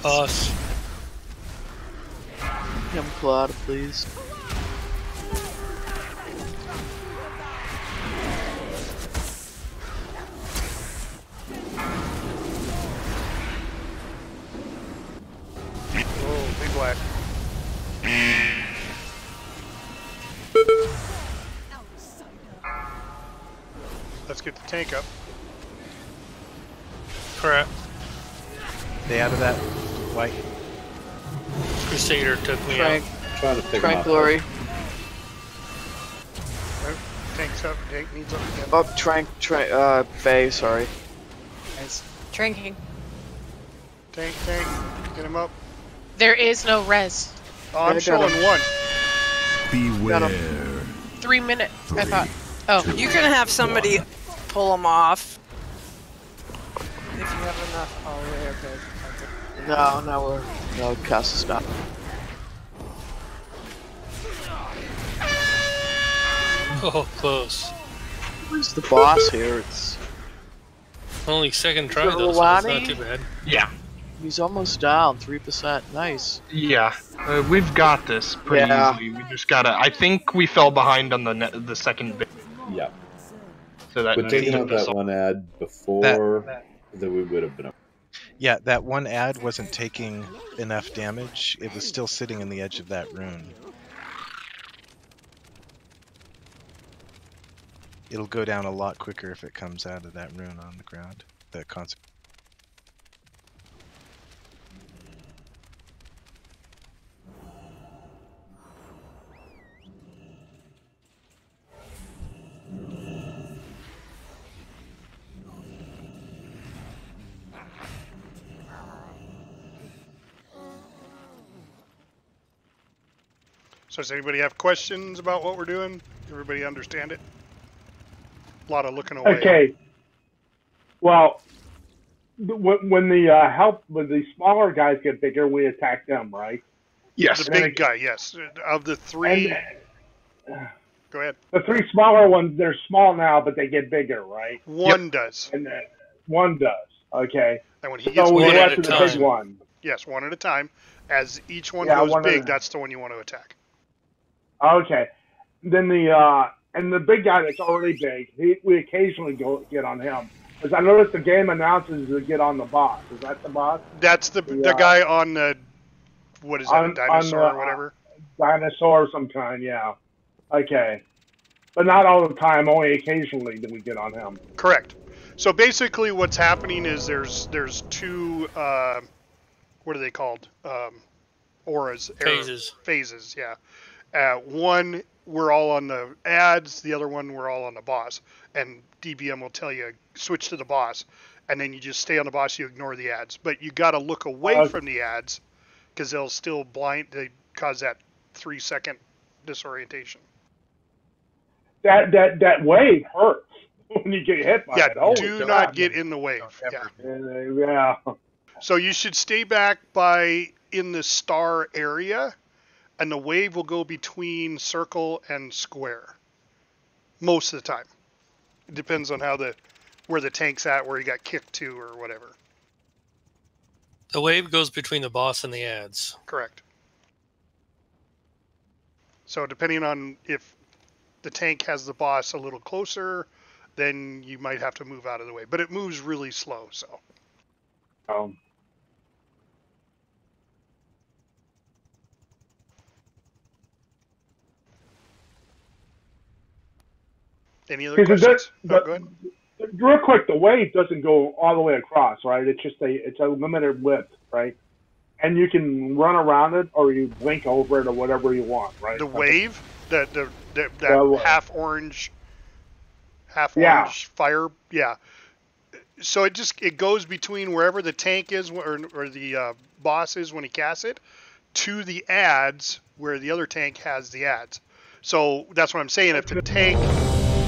Boss. Him Claude, please. Oh, big black. Let's get the tank up. Crap. Stay out of that white. Crusader took me Frank. out. Trying to pick him Frank up. Glory. Tank's up. Tank needs up again. Oh, Faye, sorry. Nice. Drinking. Tank. Get him up. There is no res. Oh, I'm showing one. Beware. 3 minutes. I thought. Oh. You can have somebody pull them off. If you have enough. Oh, we're good. No, cast a stop. Oh, close. Who's the boss here? It's Only second try it though, so it's Rulani? not too bad. Yeah. He's almost down, 3%. Nice. Yeah, we've got this pretty Yeah. easily. We just gotta. I think we fell behind on the second bit. Yeah. So that But taking out tipped us that off. one ad before, then we would have been up. Yeah, that one ad wasn't taking enough damage. It was still sitting in the edge of that rune. It'll go down a lot quicker if it comes out of that rune on the ground. The concept. So does anybody have questions about what we're doing? Everybody understand it? A lot of looking away. Okay. Well, when the smaller guys get bigger, we attack them, right? Yes, the big guy. Yes, of the three. Go ahead. The three smaller ones, they're small now, but they get bigger, right? One does. And then one does. Okay. And when he gets so we one go at after a the time. big one. Yes, one at a time. As each one Yeah, goes one at big, a- that's the one you want to attack. Okay. Then the big guy that's already big, we occasionally get on him. Because I noticed the game announces to get on the boss. Is that the boss? That's the guy on the, what is that, a dinosaur or whatever? Dinosaur of some kind, yeah. Okay. But not all the time, only occasionally do we get on him. Correct. So basically what's happening is there's two, what are they called? Auras. Phases, yeah. One, we're all on the ads. The other one, we're all on the boss. And DBM will tell you, switch to the boss. And then you just stay on the boss, you ignore the ads. But you got to look away from the ads because they'll still they cause that 3-second disorientation. That wave hurts when you get hit by it. Yeah, Holy do God. not get in the wave. Yeah. So you should stay back in the star area, and the wave will go between circle and square. most of the time. It depends on where the tank's at, where he got kicked to, or whatever. The wave goes between the boss and the ads. Correct. So depending on if the tank has the boss a little closer, then you might have to move out of the way. But it moves really slow, so. Any other questions? Go ahead. Real quick, the wave doesn't go all the way across, right? It's just it's a limited width, right? And you can run around it, or you blink over it, or whatever you want, right? The wave, that half orange fire, yeah. So it goes between wherever the tank is, or the boss is when he casts it, to the ads where the other tank has the ads. So that's what I'm saying. If the tank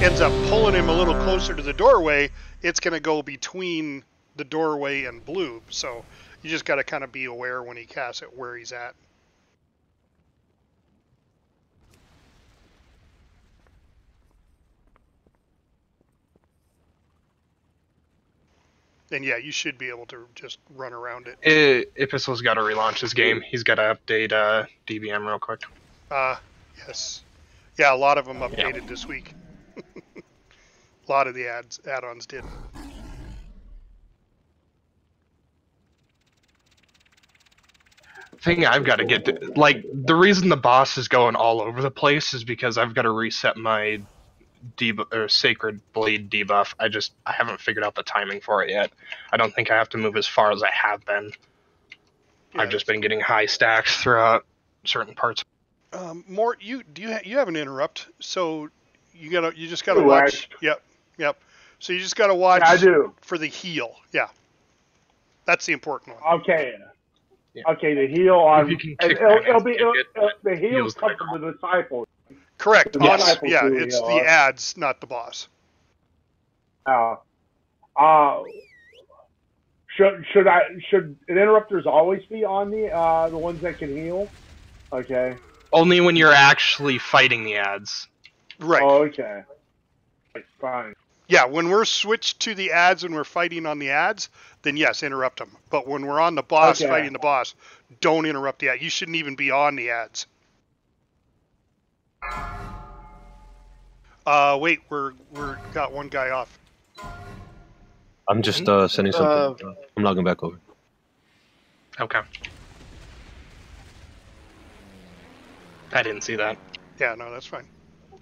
ends up pulling him a little closer to the doorway, it's going to go between the doorway and blue. So you just got to kind of be aware when he casts it where he's at. And yeah, you should be able to just run around it. Ipistle's got to relaunch his game. He's got to update DBM real quick. Yes. Yeah, a lot of them updated this week. A lot of the add-ons did. Thing I've got to get to, like, the reason the boss is going all over the place is because I've got to reset my Sacred Blade debuff. I haven't figured out the timing for it yet. I don't think I have to move as far as I have been. Yeah, I've just been getting high stacks throughout certain parts. Mort, you have an interrupt, so you just gotta watch. Yep. So you just gotta watch. Yeah, I do. For the heal. Yeah, that's the important one. Okay. Yeah. Okay, the heal on. The heal comes from the disciple. Correct. The Yes. disciple Yeah, do it's heal. the ads, not the boss. Should interrupters always be on the ones that can heal? Okay. Only when you're actually fighting the ads. Right. Oh, okay. Fine. Yeah, when we're switched to the ads and we're fighting on the ads, then yes, interrupt them. But when we're on the boss fighting the boss, don't interrupt the ad. You shouldn't even be on the ads. Wait, we're got one guy off. I'm just sending something. I'm logging back over. Okay. I didn't see that. Yeah, no, that's fine.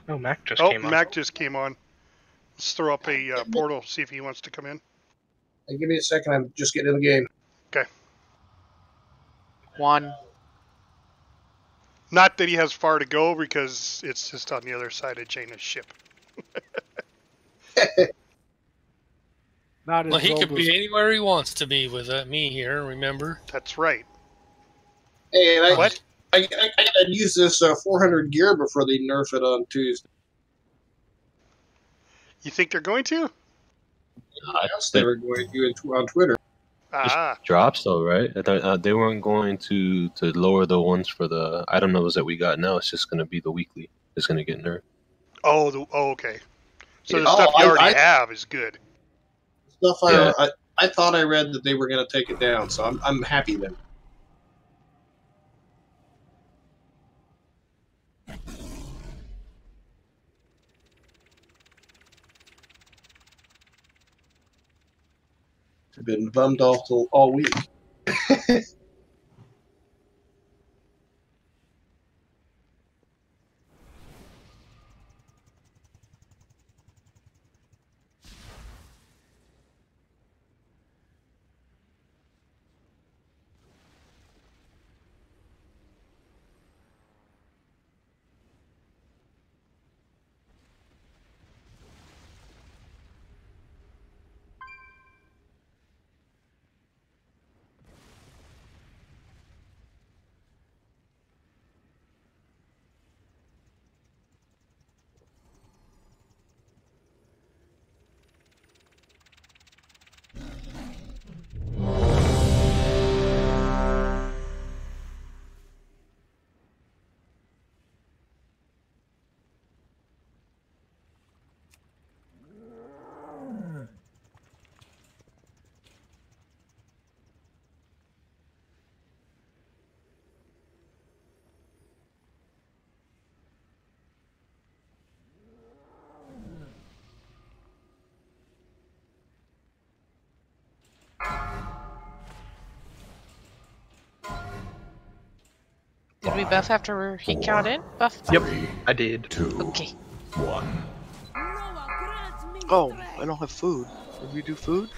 Oh, Mac just came on. Mac just came on. Let's throw up a portal, see if he wants to come in. Hey, give me a second. I'm just getting in the game. Okay. One. Not that he has far to go, because it's just on the other side of Jaina's ship. Well, he could be anywhere he wants to be with me here, remember? That's right. Hey, what? I gotta use this 400 gear before they nerf it on Tuesday. You think they're going to? Yes, they were going to on Twitter. Drops though, right? I thought they weren't going to lower the ones for the item levels that we got now. It's just going to be the weekly. It's going to get nerfed. Oh, okay. So the stuff you already have is good. I thought I read that they were going to take it down, so I'm happy then. I've been bummed off all week. Did we buff after he counted? Buff? Yep, I did. 2, Okay. 1. Oh, I don't have food. Did we do food?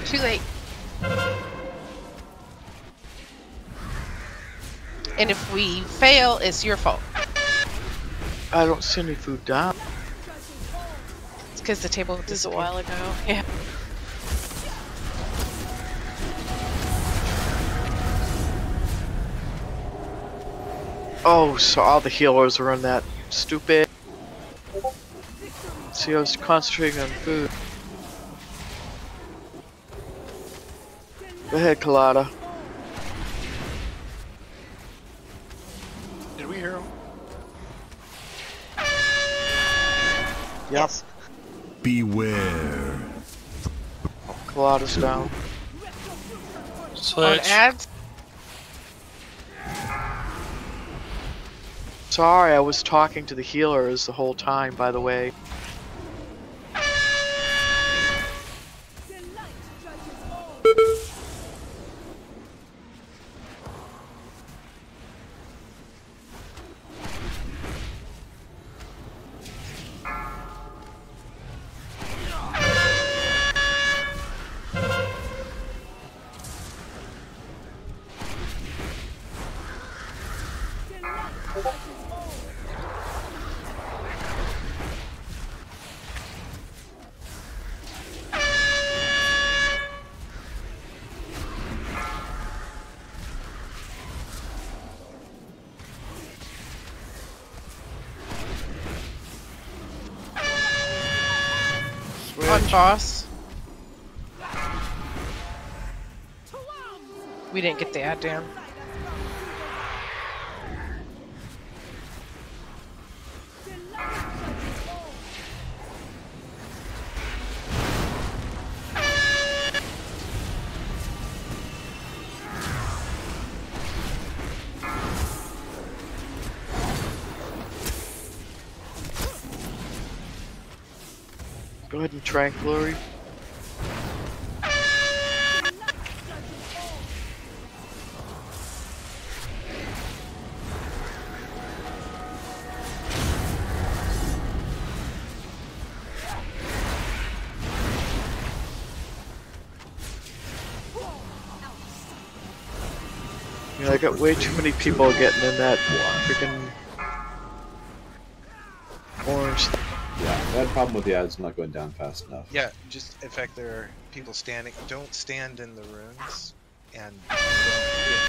Too late. And if we fail, it's your fault. I don't see any food down. It's because the table This is a while ago. Yeah. Oh, so all the healers were in that stupid. See, I was concentrating on food. Go ahead, Colada. Did we hear him? Yep. Beware. Colada's down. On ads? Sorry, I was talking to the healers the whole time, by the way. On boss. We didn't get the ad down. Go ahead and Tranquilary. Yeah, I got way too many people getting in that freaking orange. Yeah, I had a problem with the ads not going down fast enough. Yeah, just in fact, there are people standing. Don't stand in the runes, and don't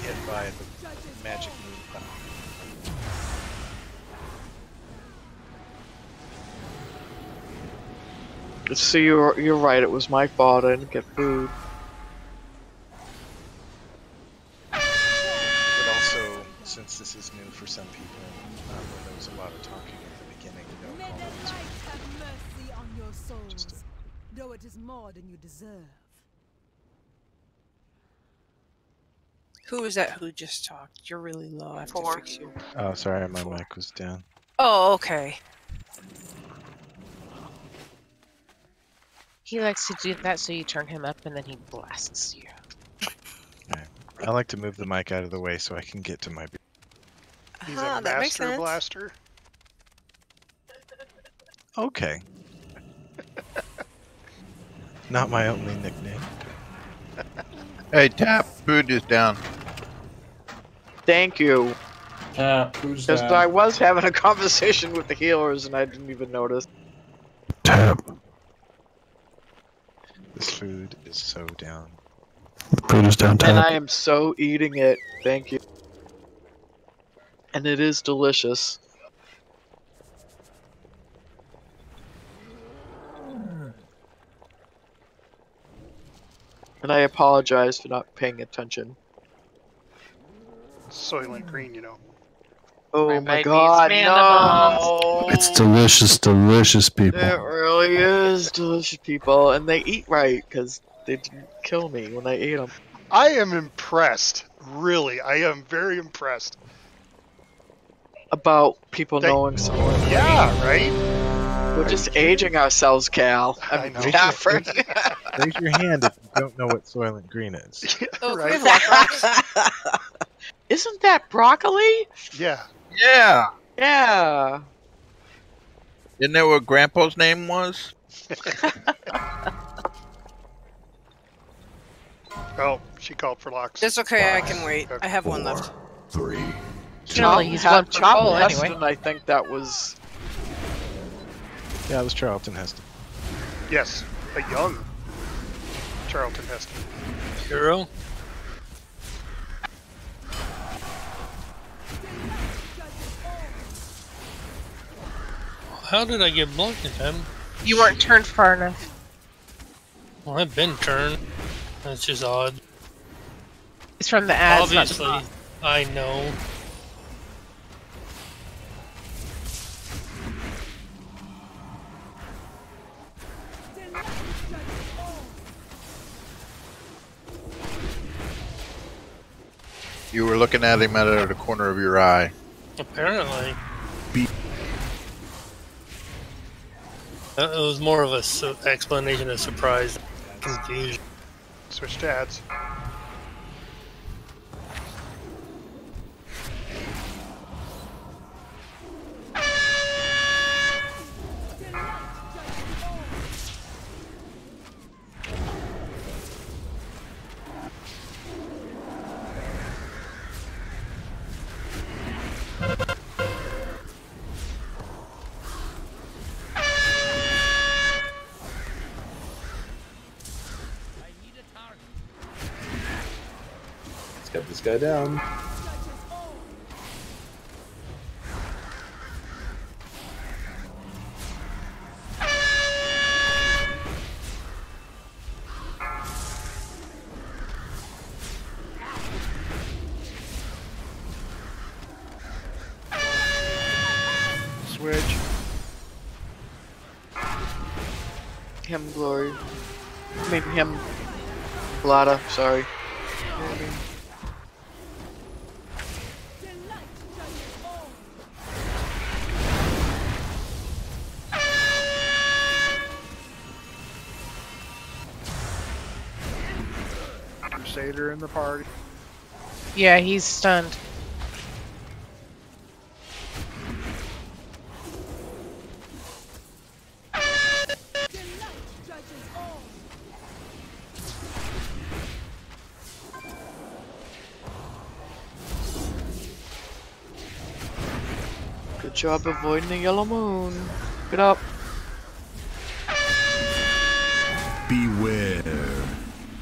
get hit by the magic move button. See, you're right. It was my fault. I didn't get food. But also, since this is new for some people, where there was a lot of talking at the beginning, don't call it as Have mercy on your souls, though it is more than you deserve. Who is that who just talked? You're really low. I have to fix you. Oh, sorry, my mic was down. Oh, okay. He likes to do that, so you turn him up and then he blasts you. I like to move the mic out of the way so I can get to my. He's Ah, a that makes master sense. blaster. Okay. Not my only nickname. Hey, Tap, food is down. Thank you. Tap, who's Because that? I was having a conversation with the healers and I didn't even notice. Tap. This food is so down. Food is down, And Tap. I am so eating it. Thank you. And it is delicious. And I apologize for not paying attention. Soylent Green, you know. Oh Right my by god, these no! It's delicious, delicious, people. It really is delicious, people. And they eat right, because they didn't kill me when I ate them. I am impressed. Really, I am very impressed. About people They- knowing someone. Yeah, right? We're just aging ourselves, Cal. I know. Faffard. Raise your hand if you don't know what Soylent Green is. Oh, Right. Isn't that broccoli? Yeah. Yeah. Yeah. Isn't that what Grandpa's name was? Oh, she called for locks. It's okay, I can wait. I have one left. 3. can only use one per bowl Heston, anyway. I think that was. Yeah, it was Charlton Heston. Yes, a young Charlton Heston. Hero? How did I get blocked this time? You weren't turned far enough. Well, I've been turned. That's just odd. It's from the ads. not the Obviously, bot. I know. You were looking at him out of the corner of your eye. Apparently. It was more of a explanation of surprise, confusion. Switch to ads. Let's get this guy down. Switch. Him Glory. Maybe him Blada, sorry. Crusader in the party. Yeah, he's stunned. Good job avoiding the yellow moon. Get up. Beware.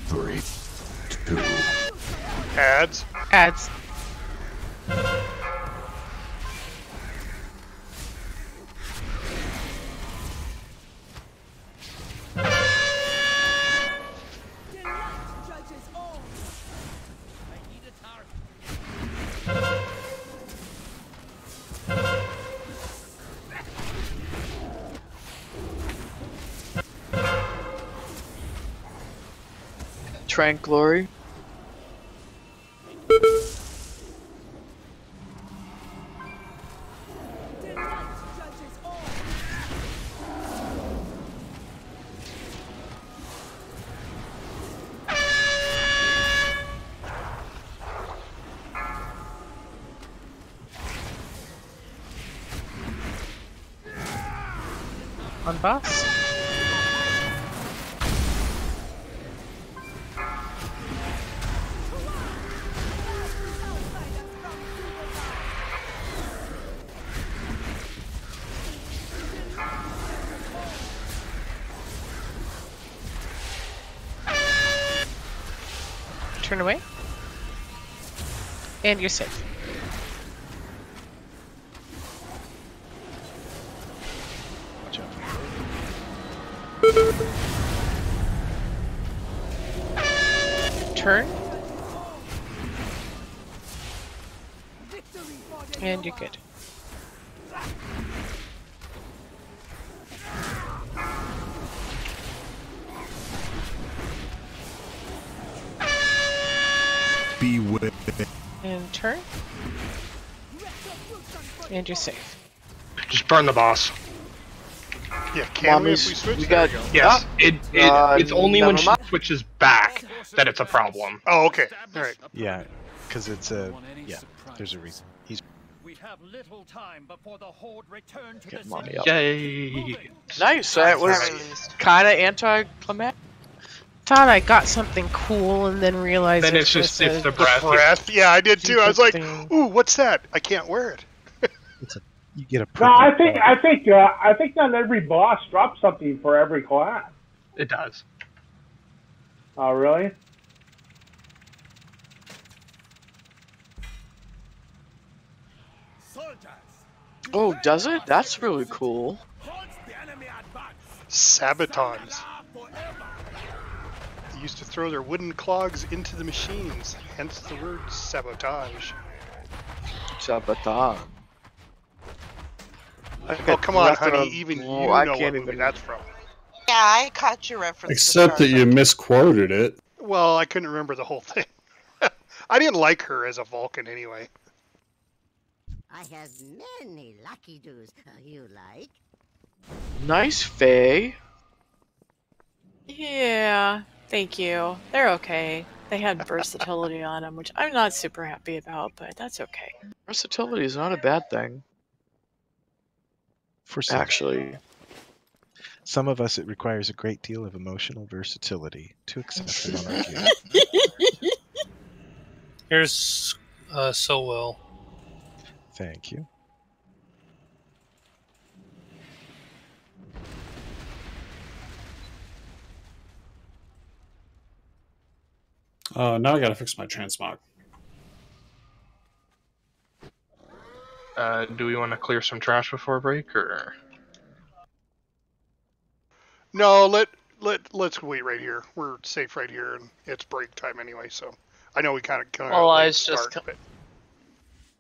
3, 2. Ads. Ads. Trank Glory. On boss. Turn away. And you're safe. Watch out. Turn. And you're good. Beware. And turn. And you're safe. Just burn the boss. Yeah, can we if we switch? There we go. Yes, it's only when never she mind. switches back that it's a problem. Oh, okay. All right. Yeah, because it's a there's a reason. He's We have little time before the horde return to Get the mommy city. up. Yay! Nice. That was kind of anticlimactic. Thought I got something cool and then realized Then it's just the a breath. Yeah, I did too. I was like, thing. ooh, what's that? I can't wear it. you get a. No, I think not every boss drops something for every class. It does. Oh, really? Oh, does it? That's really cool. Sabatons. They used to throw their wooden clogs into the machines, hence the word sabotage. Sabotage. Oh, come on, honey. Even you know I what can't movie even. that's from. Yeah, I caught your reference. Except that you misquoted it. Well, I couldn't remember the whole thing. I didn't like her as a Vulcan anyway. I have many lucky doos. You like? Nice, Faye. Yeah, thank you. They're okay. They had versatility on them, which I'm not super happy about, but that's okay. Versatility is not a bad thing. For some. Actually, Some of us, it requires a great deal of emotional versatility to accept them on our view. Here's so well. Thank you. Oh, now I gotta fix my transmog. Do we want to clear some trash before break, or? No, let's wait right here. We're safe right here, and it's break time anyway. So I know we kind of Well, I late was just start, but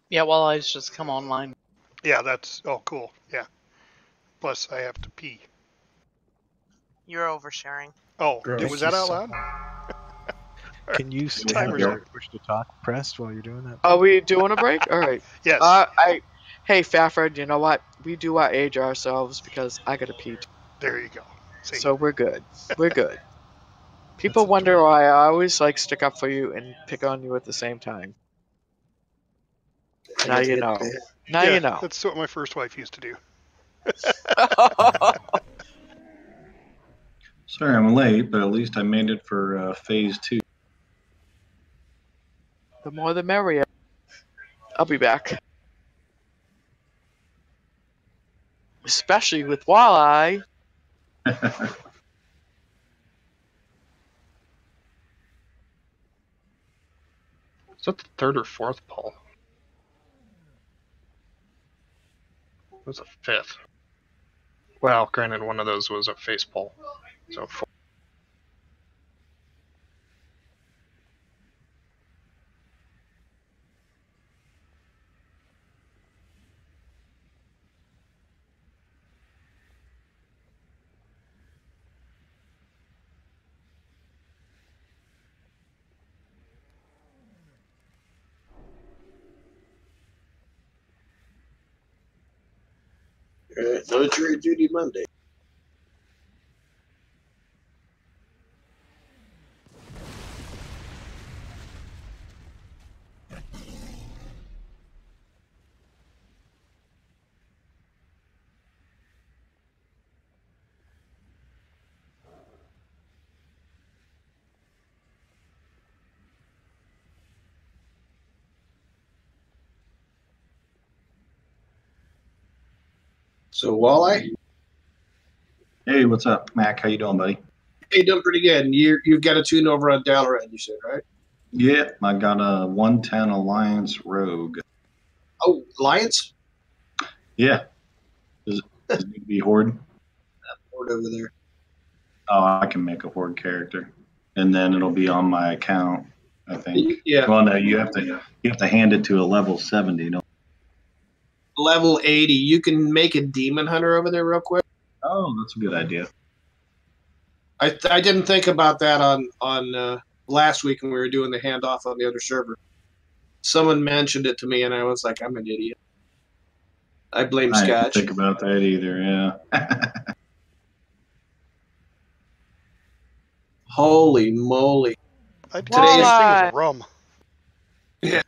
yeah. Well, I was just come online. yeah, that's cool. Yeah. Plus, I have to pee. You're oversharing. Oh, Thank was that you out so loud? Can you Timer's stay up. push to talk pressed while you're doing that? are we doing a break? All right. Yes. Hey, Fafford, you know what? We do our age ourselves because I got to pee. There you go. See? So we're good. We're good. People wonder why I always stick up for you and pick on you at the same time. Now you know. Now Yeah, you know. That's what my first wife used to do. Sorry I'm late, but at least I made it for phase 2. The more the merrier. I'll be back. Especially with Walleye. Is that the third or fourth pull? It was a fifth. Well, granted, one of those was a face pull. So 4. No jury duty Monday. So Walleye, Hey, what's up, Mac? How you doing, buddy? hey, doing pretty good. And you've got a tune over on Dalaran, you said, right? Yeah, I got a 110 Alliance Rogue. Oh, Lions? Yeah. Does it need to be Horde? Horde over there. Oh, I can make a Horde character, and then it'll be on my account, I think. Yeah. Well, no, you have to hand it to a level 70. No. Level 80. You can make a demon hunter over there real quick. Oh, that's a good idea. I didn't think about that on last week when we were doing the handoff on the other server. Someone mentioned it to me, and I was like, I'm an idiot. I blame I didn't Scotch. think about that either. Yeah. Holy moly! I did the same thing with rum. Yeah.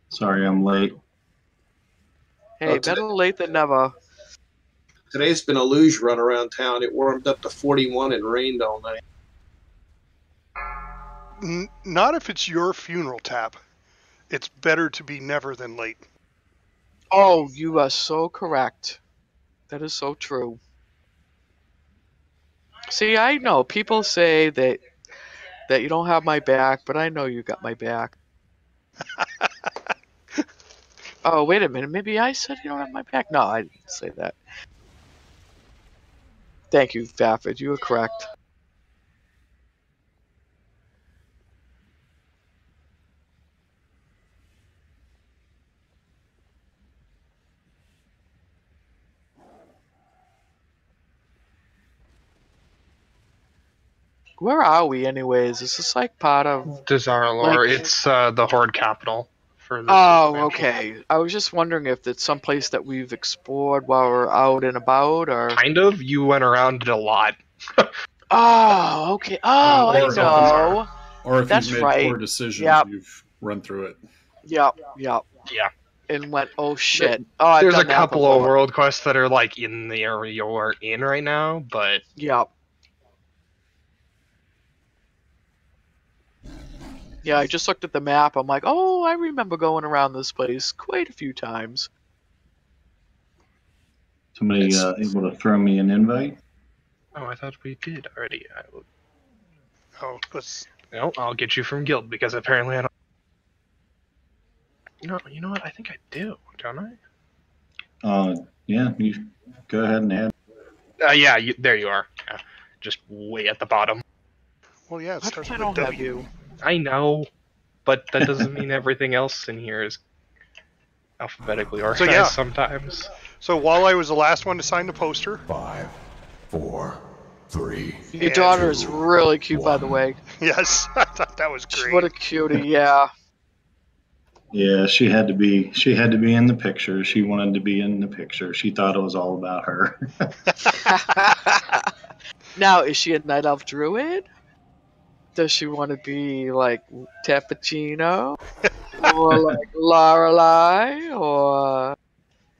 Sorry, I'm late. Hey, better late than never. Today's been a luge run around town. It warmed up to 41 and rained all night. Not if it's your funeral tap. It's better to be never than late. Oh, you are so correct. That is so true. See, I know people say that you don't have my back, but I know you got my back. Oh, wait a minute. Maybe I said you don't have my back. No, I didn't say that. Thank you, Fafford. You were correct. Where are we, anyways? Is this like part of Desarlor? It's the Horde capital for this. Oh, okay. I was just wondering if it's someplace that we've explored while we're out and about, or Kind of. You went around it a lot. Oh, okay. Oh, I know. Or if That's you've made right. poor decisions, Yep. you've run through it. Yep. Yeah. And went, oh shit. Oh, I've There's a done that couple of before. world quests that are like in the area you're in right now, but Yep. Yeah, I just looked at the map. I'm like, oh, I remember going around this place quite a few times. Somebody able to throw me an invite? oh, I thought we did already. Oh, let's. No, I'll get you from guild because apparently I don't. You know what? I think I do, don't I? Yeah, you go ahead and add. Yeah, there you are. Yeah, just way at the bottom. Well, yeah, it starts I with don't a have W. you. I know, but that doesn't mean everything else in here is alphabetically organized yeah. sometimes. So while I was the last one to sign the poster. 5, 4, 3. Your daughter is really cute, by the way. Yes, I thought that was great. What a cutie, yeah. Yeah, she had to be in the picture. She wanted to be in the picture. She thought it was all about her. Now, is she a night elf druid? Does she want to be like Tappuccino? Or like Lorelei? Or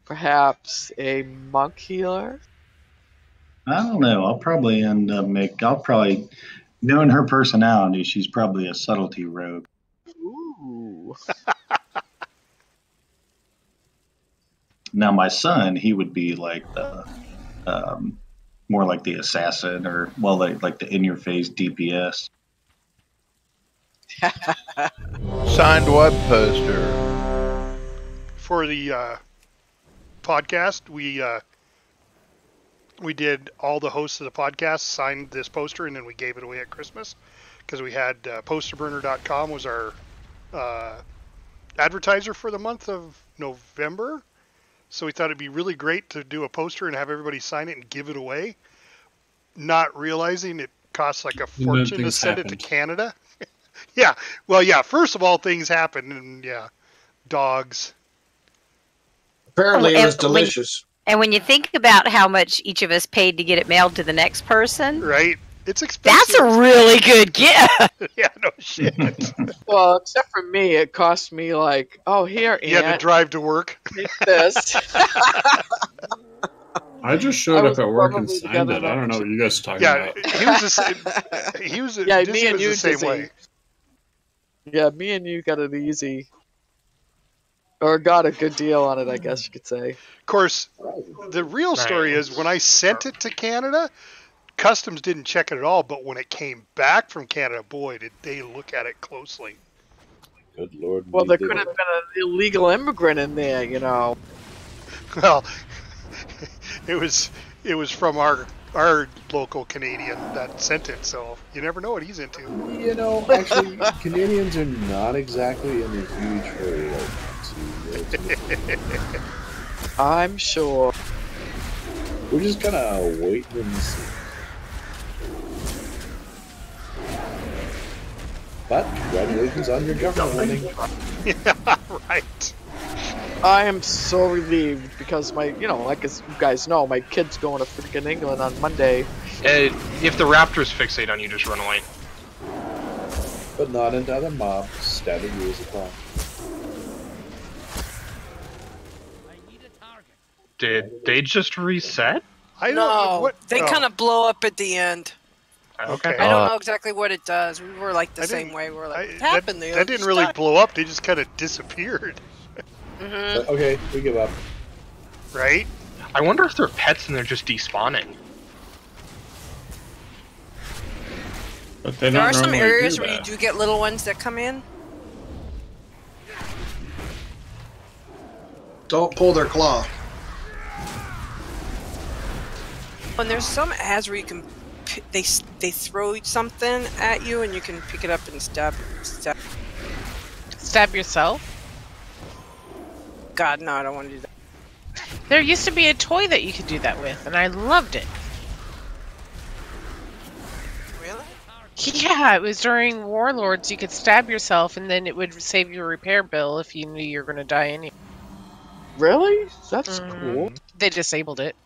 perhaps a monk healer? I don't know. I'll probably knowing her personality, she's probably a subtlety rogue. Ooh. Now my son, he would be like the more like the assassin, or well, like the in-your-face DPS. Signed web poster. For the podcast, we did all the hosts of the podcast signed this poster, and then we gave it away at Christmas because we had posterburner.com was our advertiser for the month of November. So we thought it'd be really great to do a poster and have everybody sign it and give it away, not realizing it costs like a fortune to send it to Canada. Yeah, well, yeah, first of all, things happen, and yeah, dogs. Apparently it was delicious. And when you think about how much each of us paid to get it mailed to the next person, right? It's expensive. That's a really good gift. Yeah, no shit. Well, except for me, it cost me like, oh, here, Aunt. You had to drive to work. Take this. I just showed up at work and signed it. I don't know what you guys are talking about. He was the yeah, me and you the same way. Yeah, me and you got it easy. Or got a good deal on it, I guess you could say. Of course, the real story is when I sent it to Canada, Customs didn't check it at all, but when it came back from Canada, boy, did they look at it closely. Good Lord. Well, there could have been an illegal immigrant in there, you know. Well, it was from our local Canadian that sent it, so you never know what he's into. You know, actually, Canadians are not exactly in a huge hurry right now. I'm sure. We're just gonna wait and see. But congratulations on your government winning. Yeah, right. I am so relieved because my, like as you guys know, my kid's going to freaking England on Monday. If the Raptors fixate on you, just run away. but not into other mobs. Stabbing you is a crime. Did they just reset? I don't No, what they oh, kind of blow up at the end. Okay. I don't know exactly what it does. We were like the same way. We were like, what happened? That didn't really blow up. They just kind of disappeared. Okay, we give up. Right? I wonder if they're pets and they're just despawning. But they There don't are some normally areas do where you that. do get little ones that come in. Don't pull their claw. And there's some ads where you can, they throw something at you and you can pick it up and stab. Stab yourself? God, no, I don't want to do that. There used to be a toy that you could do that with, and I loved it. Really? Yeah, it was during Warlords. You could stab yourself, and then it would save you a repair bill if you knew you were going to die anyway. Really? That's cool. They disabled it.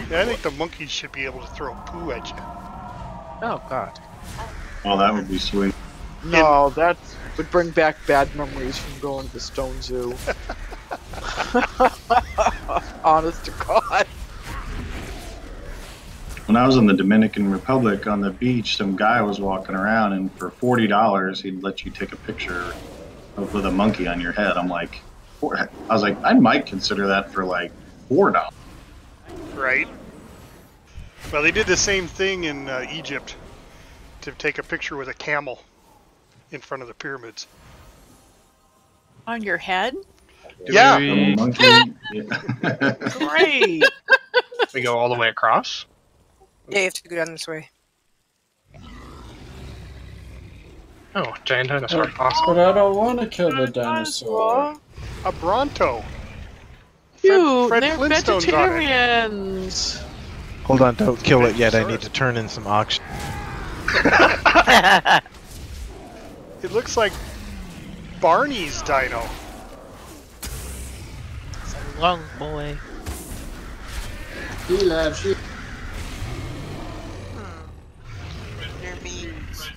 Yeah, I think the monkeys should be able to throw poo at you. Oh, God. Well, that would be sweet. No, that would bring back bad memories from going to the Stone Zoo. Honest to God. When I was in the Dominican Republic on the beach, some guy was walking around, and for $40, he'd let you take a picture with a monkey on your head. I'm like, I was like, I might consider that for like $4. Right? Well, they did the same thing in Egypt to take a picture with a camel in front of the pyramids. On your head? Yeah. Great. We go all the way across? Yeah, you have to go down this way. Oh, giant dinosaur. Awesome. But I don't want to kill the dinosaur. A Bronto. Dude, Fred they're Flintstone's on it. vegetarians. Hold on, don't kill it yet. I need to turn in some auction. It looks like Barney's dino. It's a long boy. He loves you. Your beans.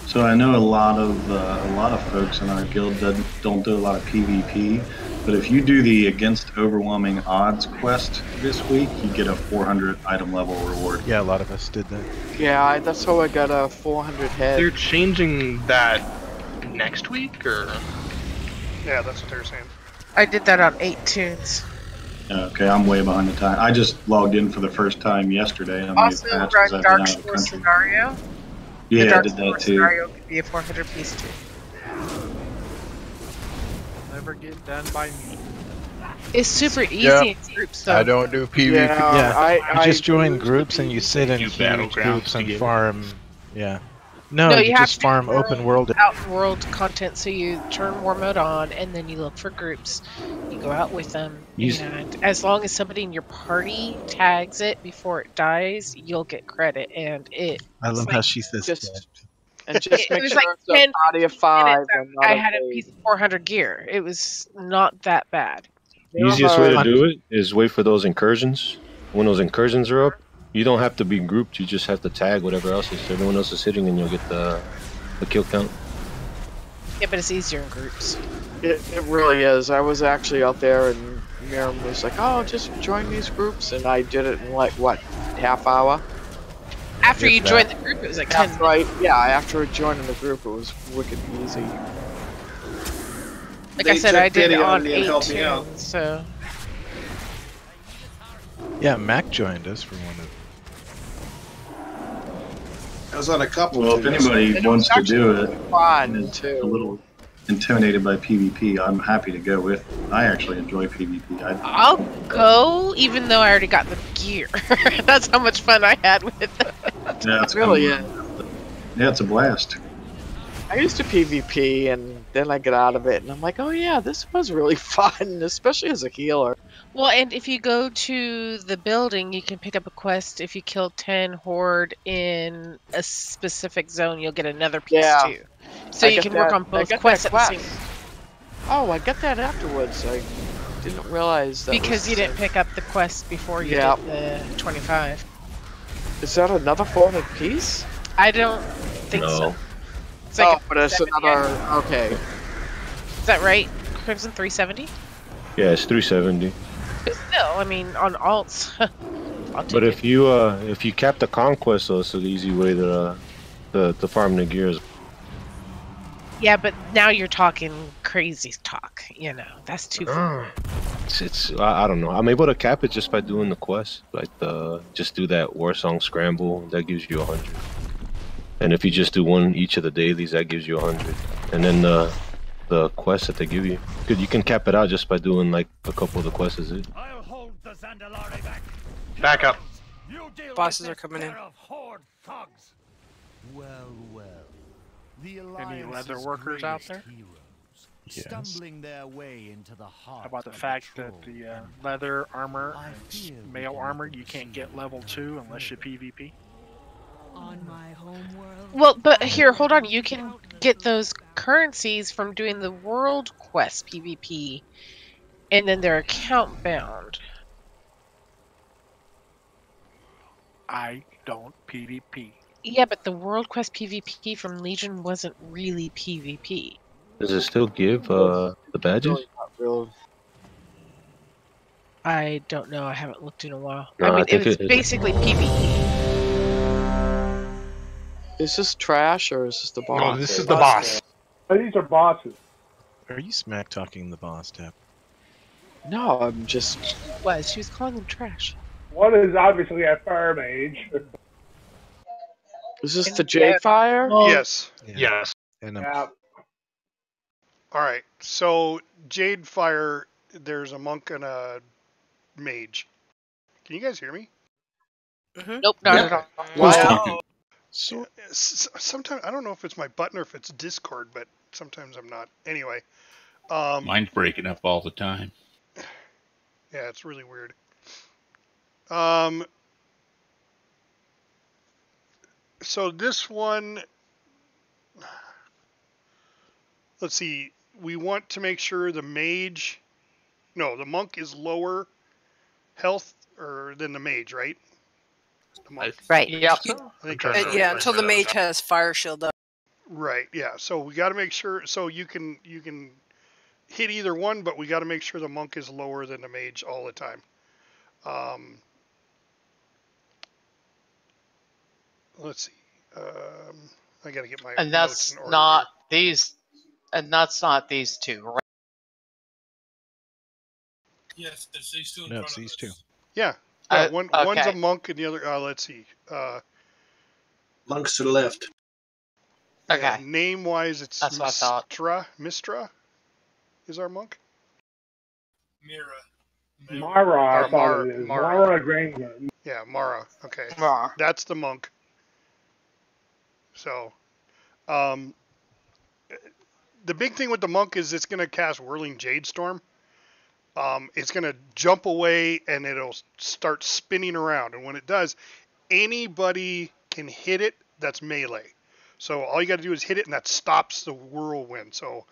So I know a lot of folks in our guild don't do a lot of PvP, but if you do the against overwhelming odds quest this week, you get a 400 item level reward. Yeah, a lot of us did that. Yeah, that's how I got a 400 head. They're changing that next week, or? Yeah, that's what they were saying. I did that on 8 tunes. Okay, I'm way behind the time. I just logged in for the first time yesterday. And Also, patched run 'cause I've been Dark out of the Shore country. Scenario. The Yeah, I Dark did Shore that too. Scenario could be a 400 piece too. Never get done by me. It's super easy Yep. in groups though. I don't do PvP. Yeah, you just join groups and you sit in Use huge battlegrounds groups and together. farm. Yeah. No, No, you have just to farm do open world. out-world content. So you turn war mode on, and then you look for groups. You go out with them, and as long as somebody in your party tags it before it dies, you'll get credit. And it. I love it's how like- she says Just, that. and just It make was sure like it's a 10 party of 5 and not I a had a raid. piece of 400 gear. It was not that bad. Easiest way to do it is wait for those incursions. When those incursions are up, you don't have to be grouped. You just have to tag whatever else is. Everyone else is hitting, and you'll get the kill count. Yeah, but it's easier in groups. It really is. I was actually out there and Miriam was like, oh, just join these groups. And I did it in like, what, half hour? After If you that. joined the group, it was like 10 after joining the group, it was wicked easy. Like I said, I did it on 8 help me out. tunes, so. Yeah, Mac joined us for one of. I was on a couple. Well, if anybody wants to do it fun and is too. a little intimidated by PvP, I'm happy to go with. I actually enjoy PvP. I'll go, even though I already got the gear. That's how much fun I had with it. Yeah, it's Really yeah, it's a blast. I used to PvP and then I get out of it and I'm like, oh yeah, this was really fun, especially as a healer. Well, and if you go to the building, you can pick up a quest. If you kill 10 horde in a specific zone, you'll get another piece too. So I you get can work that- on I both get quests that at the same quest. Oh, I got that afterwards. Didn't realize that. Because you didn't pick up the quest before you Yep. did the 25. Is that another 400 piece? I don't think so. No. It's like but it's another. Okay. Is that right? Crimson 370? Yeah, it's 370. But still, I mean, on alts. I'll take But it. if you cap the conquest, though, it's an easy way to farm the gears. Yeah, but now you're talking crazy talk. You know, that's too far. I don't know. I'm able to cap it just by doing the quest, like just do that war song scramble. That gives you 100. And if you just do one each of the dailies, that gives you 100. And then the quest that they give you, you can cap it out just by doing like a couple of the quests. Is it? Back up. Bosses are coming in. Any leather workers out there? Stumbling their way into the heart. How about the fact that the leather armor and mail armor you can't get level 2 unless you PvP? On my homeworld. Well, but here, hold on. You can get those currencies from doing the world quest PvP, and then they're account bound. I don't PvP. Yeah, but the world quest PvP from Legion wasn't really PvP. Does it still give the badges? I don't know. I haven't looked in a while. No, I mean, I think it's it- basically PvE. Is this trash or is this the boss? No, this is the boss. These are bosses. Are you smack talking the boss, Tap? No, I'm just. She was calling them trash. One is obviously a fire mage. Is this the Jade Fire? Yes. Yes. And Yeah. All right. So Jade Fire, there's a monk and a mage. Can you guys hear me? Nope, not at all. Wow. So sometimes I don't know if it's my button or if it's Discord, but sometimes I'm not. Anyway. Mine's breaking up all the time. Yeah, it's really weird. So this one, let's see. We want to make sure the monk is lower health than the mage, right? The monk. Right. Yep. I think that's Yeah, right. until the mage has fire shield up. Right. Yeah. So we got to make sure. So you can hit either one, but we got to make sure the monk is lower than the mage all the time. Let's see. I got to get my And notes that's in order not these. And that's not these two, right? Yes, it's these two. No, it's these two. here. Yeah. One's a okay. monk and the other. Let's see. Monks to the left. Okay. Name wise, it's That's what I thought. Mistra is our monk. Mara, I thought Mara, it is. Mara. Mara Granger. Yeah, Mara. Okay. Mara. That's the monk. So, the big thing with the monk is it's going to cast Whirling Jade Storm. It's going to jump away and it'll start spinning around. And when it does, anybody can hit it that's melee. So all you got to do is hit it and that stops the whirlwind. So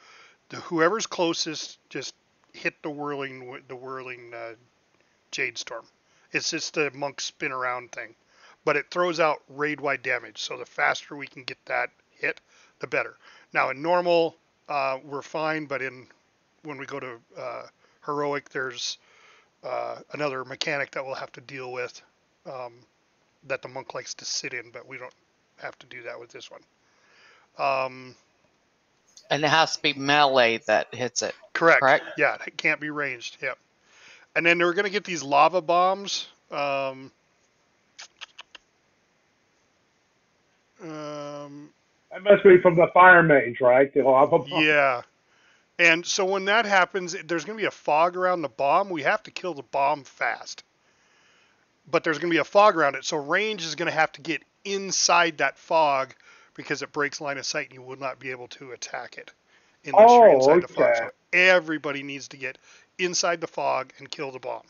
whoever's closest just hit the whirling Jade Storm. It's just a monk spin around thing. But it throws out raid-wide damage. So the faster we can get that hit, the better. Now in normal, we're fine, but when we go to heroic, there's another mechanic that we'll have to deal with that the monk likes to sit in, but we don't have to do that with this one. And it has to be melee that hits it. Correct. Yeah, it can't be ranged. Yep. And then we're going to get these lava bombs. That must be from the fire mage, right? The lava bomb. Yeah. And so when that happens, there's going to be a fog around the bomb. We have to kill the bomb fast. But there's going to be a fog around it. So range is going to have to get inside that fog because it breaks line of sight and you will not be able to attack it unless you're inside the fog. So everybody needs to get inside the fog and kill the bomb.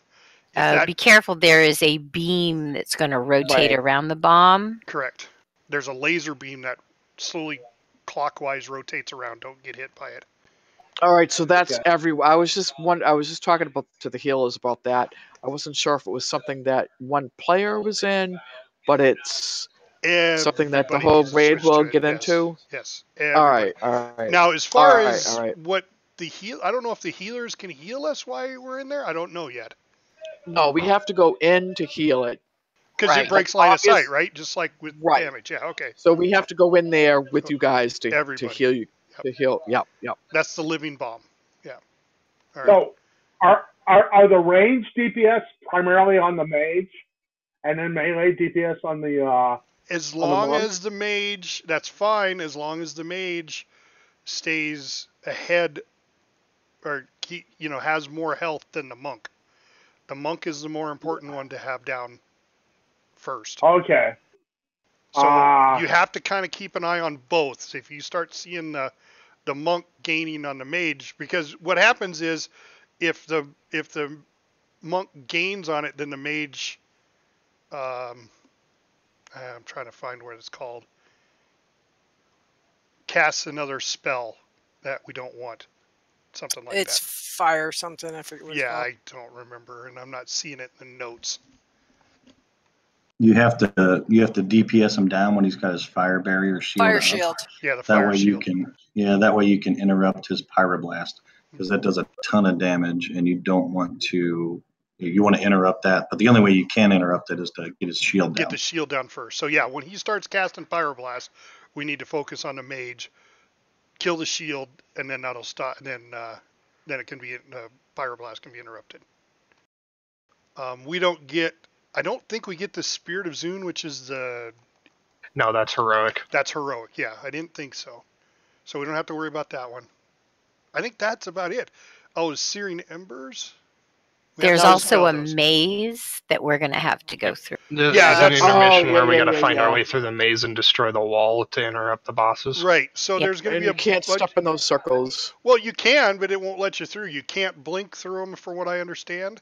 Be careful. There is a beam that's going to rotate around the bomb. Correct. There's a laser beam that slowly clockwise rotates around. Don't get hit by it. All right, so that's Okay. I was just talking about to the healers about that. I wasn't sure if it was something that one player was in, but it's something that the Everybody whole needs to raid switch will to it. get Yes. into. Yes. All Everybody. right, all right. Now, as far all right, as all right. what the I don't know if the healers can heal us while we're in there. I don't know yet. No, we have to go in to heal it. Because Right. it breaks line of sight, right? Just like with damage. Yeah. Okay. So we have to go in there with you guys to Everybody. heal you. To heal. Yep. Yep. That's the living bomb. Yeah. All right. So, are the range DPS primarily on the mage, and then melee DPS on the? As on the long monk? as the mage, that's fine. As long as the mage stays ahead, or has more health than the monk. The monk is the more important one to have down first. Okay. So you have to kind of keep an eye on both. So if you start seeing the monk gaining on the mage, because what happens is if the monk gains on it, then the mage, I'm trying to find what it's called, casts another spell that we don't want. Something like It's that. fire something. I forget what it's called. I don't remember, and I'm not seeing it in the notes. You have to DPS him down when he's got his fire barrier shield. Fire up. shield. Yeah, the That fire way shield. that way you can interrupt his pyroblast, because that does a ton of damage, and you don't want to. You want to interrupt that, but the only way you can interrupt it is to get his shield down. Get the shield down first. So yeah, when he starts casting Pyroblast, we need to focus on the mage, kill the shield, and then that'll stop. And then it can be Pyroblast can be interrupted. We don't get. I don't think we get the Spirit of Zune, which is the. No, that's heroic. That's heroic. Yeah, I didn't think so. So we don't have to worry about that one. I think that's about it. Oh, Searing Embers. There's also a maze that we're going to have to go through. There's an intermission where we got to find our way through the maze and destroy the wall to interrupt the bosses. Right. So there's going to be you can't stop in those circles. Well, you can, but it won't let you through. You can't blink through them, from what I understand.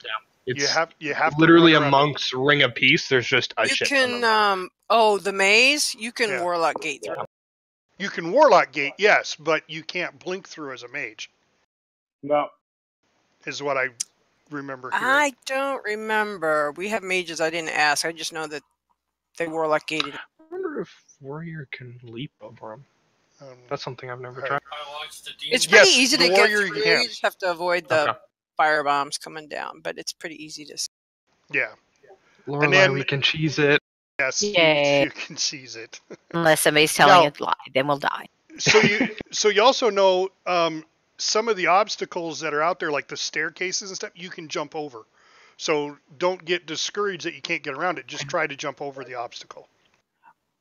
Yeah. It's you have literally to a monk's ring of peace. There's just a shit ton of them. The maze, you can Warlock Gate through. You can Warlock Gate, yes, but you can't blink through as a mage. No. Is what I remember hearing. I don't remember. We have mages. I didn't ask. I just know that they Warlock Gated. I wonder if Warrior can leap over them. That's something I've never tried. It's pretty easy to get through. You just have to avoid the fire bombs coming down, but it's pretty easy to see. Yeah. And then we can cheese it. Yes, Yay. you can cheese it. Unless somebody's telling a lie, then we'll die. So you also know some of the obstacles that are out there, like the staircases and stuff, you can jump over. So don't get discouraged that you can't get around it. Just try to jump over the obstacle.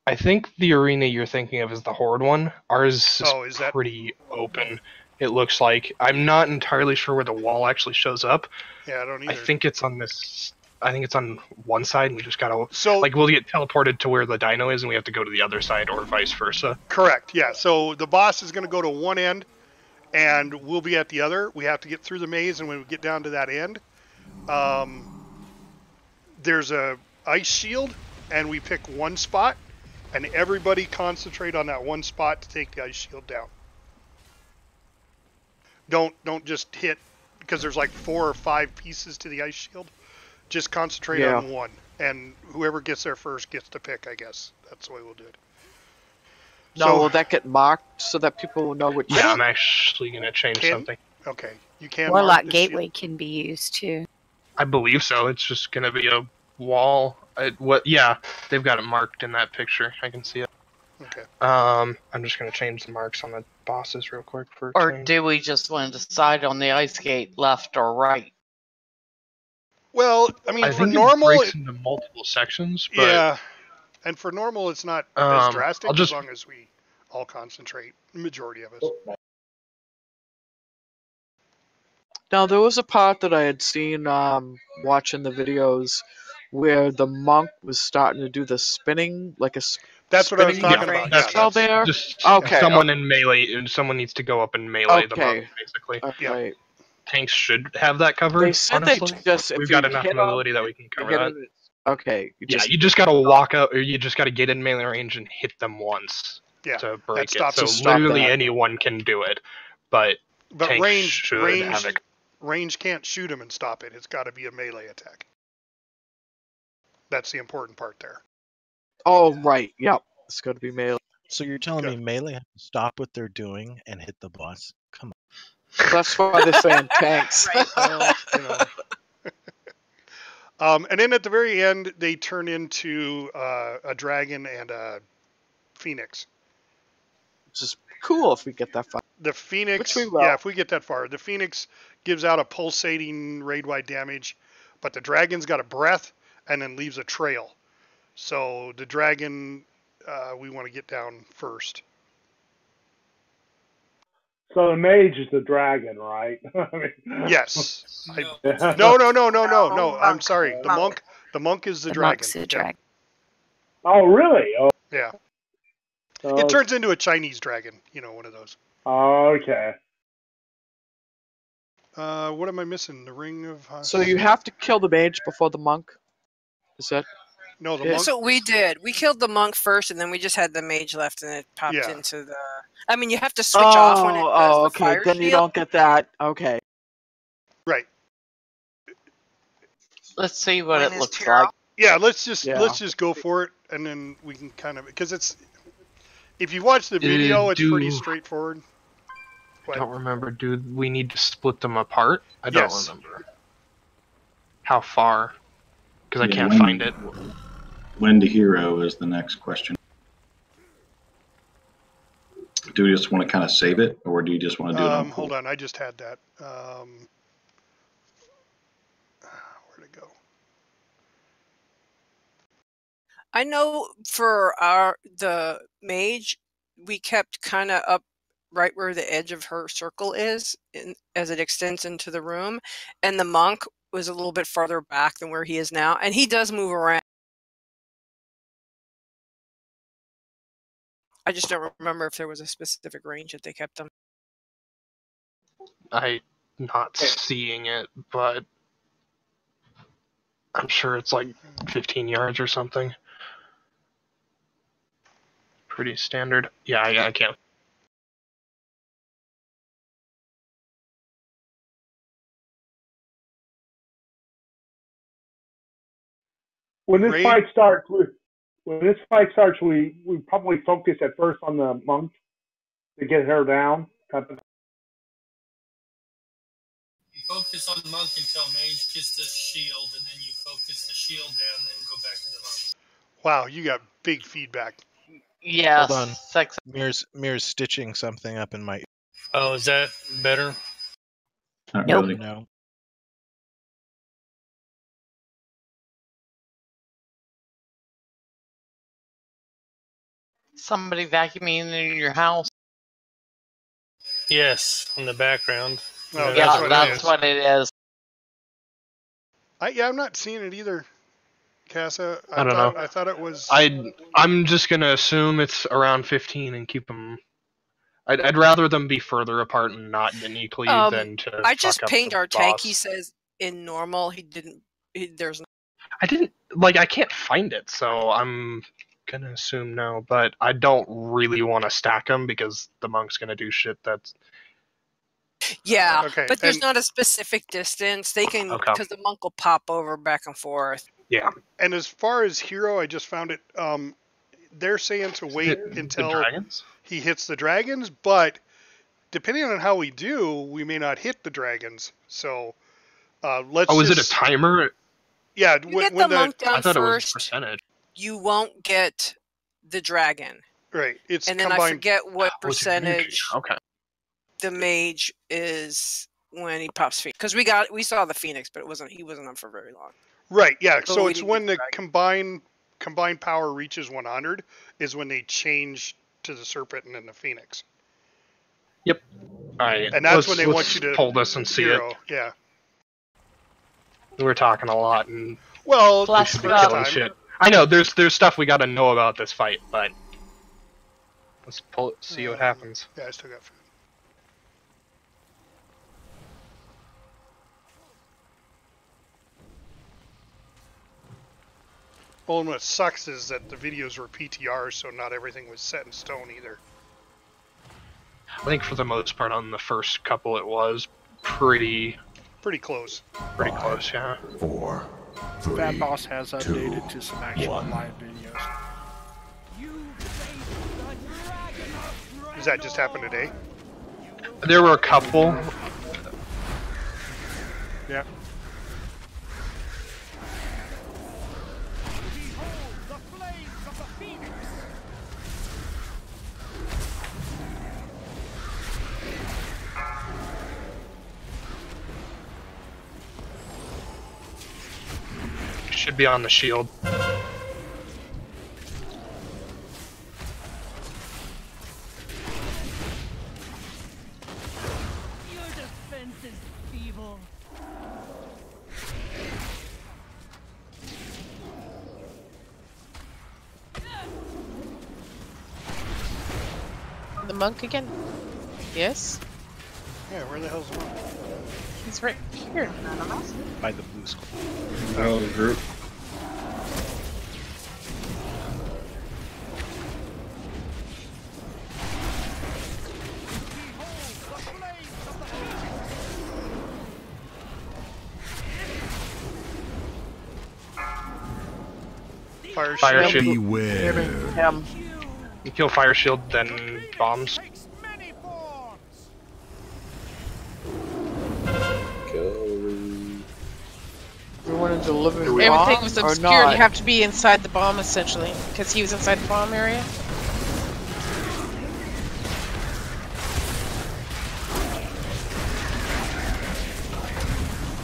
I think the arena you're thinking of is the Horde one. Ours is that pretty open. It looks like. I'm not entirely sure where the wall actually shows up. Yeah, I don't either. I think it's on this. I think it's on one side, and we just gotta. We'll get teleported to where the dino is, and we have to go to the other side, or vice versa. Correct. Yeah. So the boss is going to go to one end, and we'll be at the other. We have to get through the maze, and when we get down to that end, there's a ice shield, and we pick one spot, and everybody concentrate on that one spot to take the ice shield down. Don't just hit, because there's like 4 or 5 pieces to the ice shield. Just concentrate on one, and whoever gets there first gets to pick, I guess. That's the way we'll do it. No, will that get marked so that people will know which? Yeah, I'm actually going to change something. Okay, you can. Warlock Gateway can be used too. I believe so. It's just going to be a wall. Yeah, they've got it marked in that picture. I can see it. Okay. I'm just going to change the marks on the bosses real quick for. Or do we just want to decide on the ice gate, left or right? Well, I mean, I for think normal, it breaks into multiple sections. But, yeah, and for normal, it's not as drastic as long as we all concentrate. The majority of us. Now, there was a part that I had seen watching the videos where the monk was starting to do the spinning, like a That's what I was talking about. That's all there? Just Okay. someone in melee, someone needs to go up and melee the monk, basically. Right. Tanks should have that covered. They said honestly. they just if We've you got enough hit mobility that we can cover that. Okay. You just gotta walk out, or you just gotta get in melee range and hit them once to break that stops it. So literally anyone can do it, but But tank range should have it. range can't shoot him and stop it. It's got to be a melee attack. That's the important part there. Oh, right. Yep. It's got to be melee. So you're telling me melee have to stop what they're doing and hit the boss? Come on. That's why they're saying tanks. Well, you know. And then at the very end, they turn into a dragon and a phoenix. Which is cool if we get that far. The phoenix, Which we will. yeah, if we get that far. The phoenix gives out a pulsating raid-wide damage, but the dragon's got a breath and then leaves a trail. So the dragon, we want to get down first. So the mage is the dragon, right? I mean, Yes. No. I'm sorry. The monk is the dragon. Monk's the dragon. Oh, really? Oh, Yeah. oh, It turns into a Chinese dragon. You know, one of those. okay. What am I missing? The ring of. So you have to kill the mage before the monk. Is that? No, the Yeah. monk. That's what we did. We killed the monk first, and then we just had the mage left, and it popped Yeah. into the. I mean, you have to switch off when it does the okay. fire Then you shield. don't get that. Okay. Right. Let's see what When it is looks Tiro? like. Yeah. Let's just Yeah. go for it, and then we can kind of because it's. If you watch the video, it's pretty straightforward. I don't remember. Do we need to split them apart? I don't Yes. remember. How far? Because I Yeah, can't when- find it. When to hero is the next question. Do you just want to kind of save it, or do you just want to do it on Hold on, I just had that. Where'd it go? I know for the mage, we kept kind of up right where the edge of her circle is, as it extends into the room, and the monk was a little bit farther back than where he is now, and he does move around. I just don't remember if there was a specific range that they kept them. I'm not seeing it, but I'm sure it's like 15 yards or something. Pretty standard. Yeah, I can't. When this Raid- fight starts, we probably focus at first on the monk to get her down. You focus on the monk until mage gets the shield, and then you focus the shield down, and then go back to the monk. Wow, you got big feedback. Yes. Hold on. Mir's stitching something up in my. Oh, is that better? Not Nope. really. No. Somebody vacuuming in your house. Yes, in the background. Oh, Yeah, that's what it is. what it is. I'm not seeing it either, Casa. I don't know. I thought it was. I'm just gonna assume it's around 15 and keep them. I'd rather them be further apart and not uniquely than to. I just fuck up pinged the our tank. boss. He says in normal, there's no. I didn't I can't find it, so I'm gonna assume no. But I don't really want to stack them because the monk's gonna do shit that's. Yeah, Okay, but there's and- not a specific distance. They can, Okay. because the monk will pop over back and forth. Yeah. And as far as hero, I just found it. They're saying to wait until dragons? he hits the dragons, but depending on how we do, we may not hit the dragons. So let's. Oh, is it a just- timer? Yeah, You get the monk down I thought it was first. percentage. You won't get the dragon. Right. It's And then combined. I forget what Oh, it's a percentage Okay. the mage is when he pops Phoenix. Because we saw the Phoenix, but he wasn't up for very long. Right. Yeah. But So we it's didn't when get the combined power reaches 100 is when they change to the serpent and then the phoenix. Yep. All right. And that's when they let's want you to pull this and see hero. it. Yeah. We're talking a lot, and Well, we should be killing shit. I know there's stuff we got to know about this fight, but let's pull it, see what happens. Yeah, I still got food. Well, and what sucks is that the videos were PTR, so not everything was set in stone either. think for the most part on the first couple it was pretty close. Pretty close, yeah. 4, 3, That boss has 2, updated to some actual 1. live videos. Does that just happen today? There were a couple. Yeah. Should be on the shield. The monk again? Yes? Yeah, where the hell's the monk? He's right here. By the blue skull. Oh, the group. Fire shield. Beware. You kill fire shield, then bombs. Everyone into the living room. Everything was or obscured. not? You have to be inside the bomb, essentially, because he was inside the bomb area.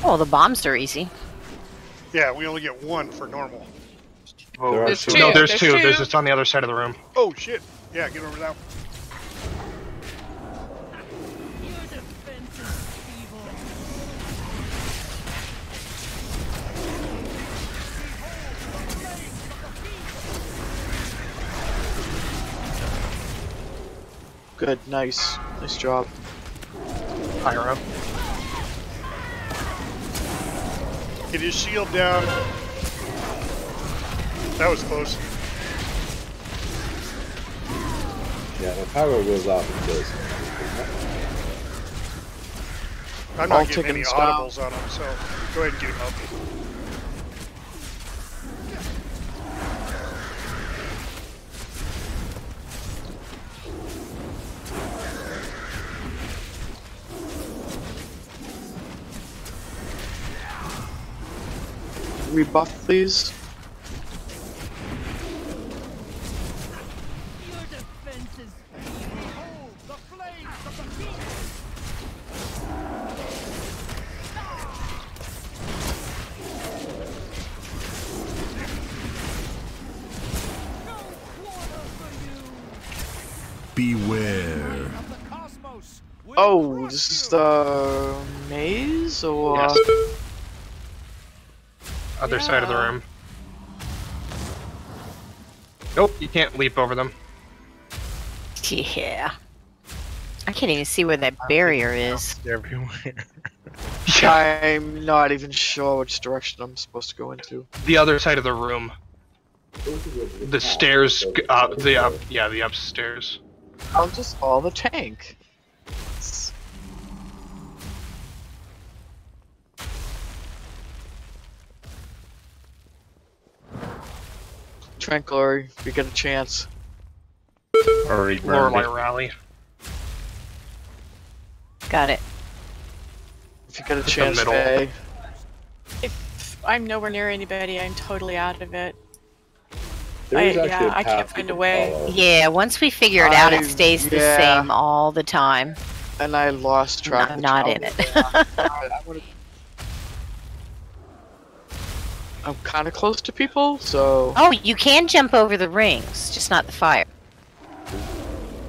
Oh, the bombs are easy. Yeah, we only get one for normal. Oh, There's two. no, there's There's two. two. There's just on the other side of the room. Oh shit! Yeah, get over that. Good, nice job. Pyro. Get his shield down. That was close. Yeah, the pyro goes off and kills him. I'm All not getting any ticking style. audibles on him, so go ahead and get him up. Rebuff, please. Beware. Oh, this is the maze, or Yes. Other side of the room. Nope, you can't leap over them. Yeah. I can't even see where that barrier is. Everywhere. I'm not even sure which direction I'm supposed to go into. The other side of the room. The stairs, the upstairs. I'll just follow the tank. Tranquilary, if you get a chance. Already Lorelei rally. Got it. If you get a The chance, middle. Faye. If I'm nowhere near anybody, I'm totally out of it. There is actually a I path can't you find can a way. follow. Yeah, once we figure it out, it stays the same all the time. And I lost track. I'm of not how- in it. I'm kind of close to people, so. Oh, you can jump over the rings, just not the fire.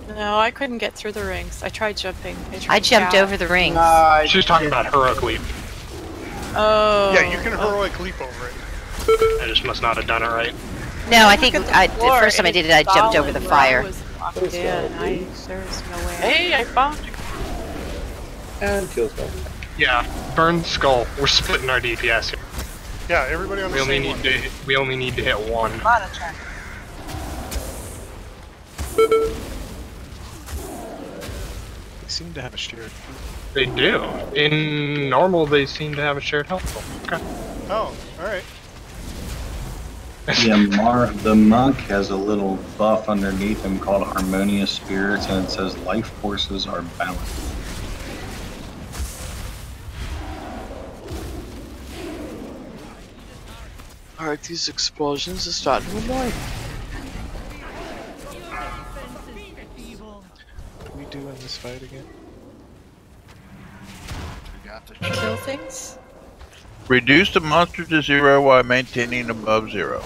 No, I couldn't get through the rings. I tried jumping. I jumped over the rings. She was talking about heroic leap. Oh. Yeah, you can heroic leap over it. I just must not have done it right. No, I think the first time I did it, I jumped over the fire. There was no way. Hey, I found you. And kills me. Yeah, burn skull. We're splitting our DPS here. Yeah, everybody on the We only same need one. to. We only need to hit one. seem to have a shared. They do. In normal, they seem to have a shared health pool. Okay. Oh, all right. Yeah, the monk has a little buff underneath him called Harmonious Spirits, and it says life forces are balanced. Alright, these explosions are starting to annoy me. What do we do in this fight again? Kill things? Reduce the monster to 0 while maintaining above 0.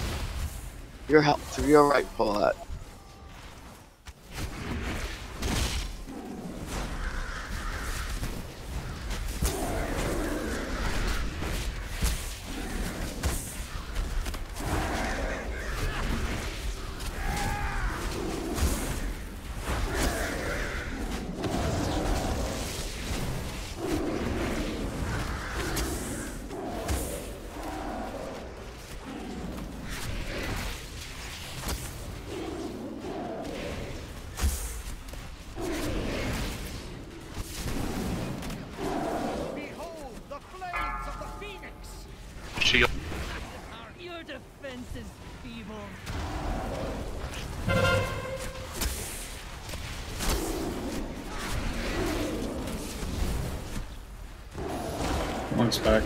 You're right, Paulette. Shield. Your defense is feeble. One's back.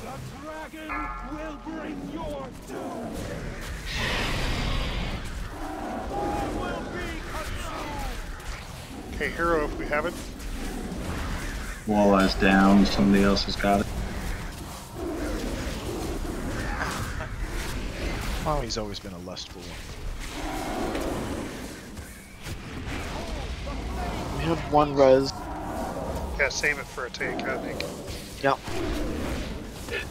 The dragon will bring your doom. Okay, hero if we have it. Walleyes down. Somebody else has got it. Mommy's always been a lustful one. We have one res. Yeah, save it for a take, I think. Yep.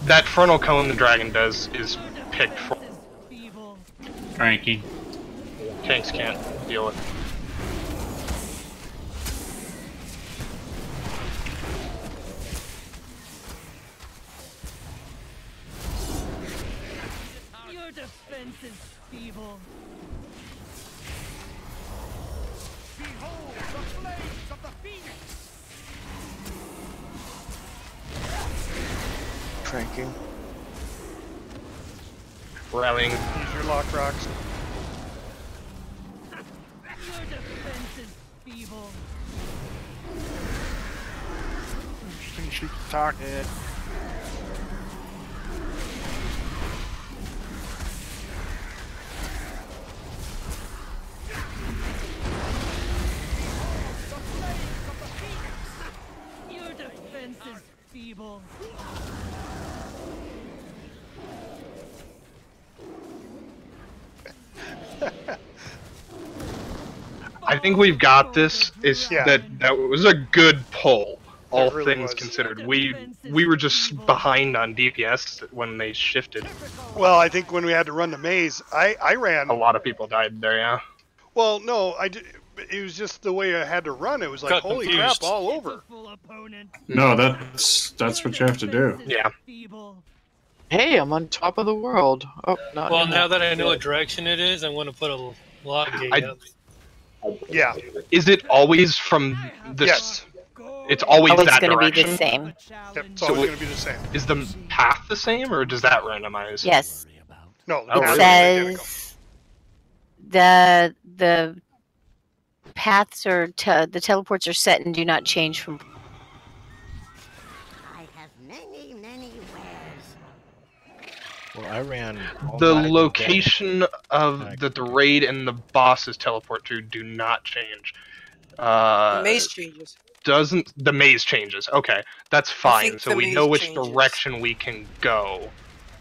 That frontal cone the dragon does is picked for. Frankie. Tanks can't deal with. Your defense is feeble. Behold the flames of the phoenix. Cranking. Rallying. Use your lock rocks. Your defense is feeble. Interesting she can talk it. Your defense is feeble. I think we've got this. Is that was a good pull, all really things was. considered. We were just behind on DPS when they shifted. Well, I think when we had to run the maze, I ran. A lot of people died there, yeah. Well, no, I did. It was just the way I had to run. It was like, Got holy confused. crap, all over. No, that's what you have to do. Yeah. Hey, I'm on top of the world. Oh, not Well, anymore. now that I know what direction it is, I'm going to put a log gate up. Yeah. Is it always from this? Yes. It's always Always that gonna be direction. the same. Yep, it's So always it- going to be the same. Is the path the same, or does that randomize? Yes. No, Oh, the It path is says the paths are the teleports are set and do not change from. I have many, many wares. Well, I ran. all The that I could location of the raid and the bosses teleport to do not change. The maze changes. Doesn't the maze changes? Okay, that's fine. think So the we maze know which changes. direction we can go,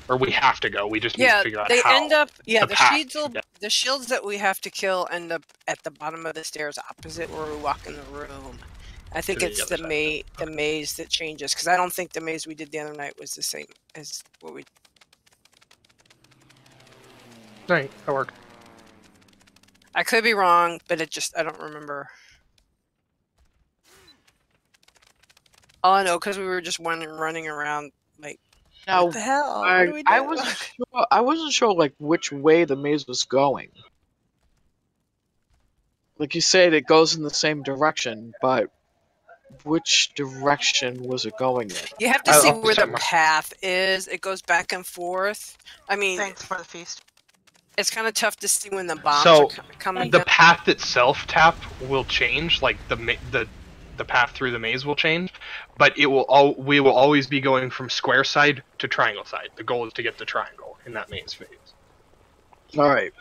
or we have to go. We just need Yeah, to figure out they how. end up. Yeah, The the path, shields. The shields that we have to kill end up at the bottom of the stairs, opposite where we walk in the room. I think To the it's other the maze that changes because I don't think the maze we did the other night was the same as what we. Right, that worked. I could be wrong, but I don't remember. All I know, because we were just running around Like, Now, what the hell? What do we do? I wasn't sure like which way the maze was going. Like you said, it goes in the same direction, but which direction was it going in? You have to see where the path is. It goes back and forth. I mean, Thanks for the feast. It's kind of tough to see when the bombs So are coming the down. path itself, Tap, will change. Like the path through the maze will change, but we will always be going from square side to triangle side. The goal is to get the triangle in that maze phase. All right.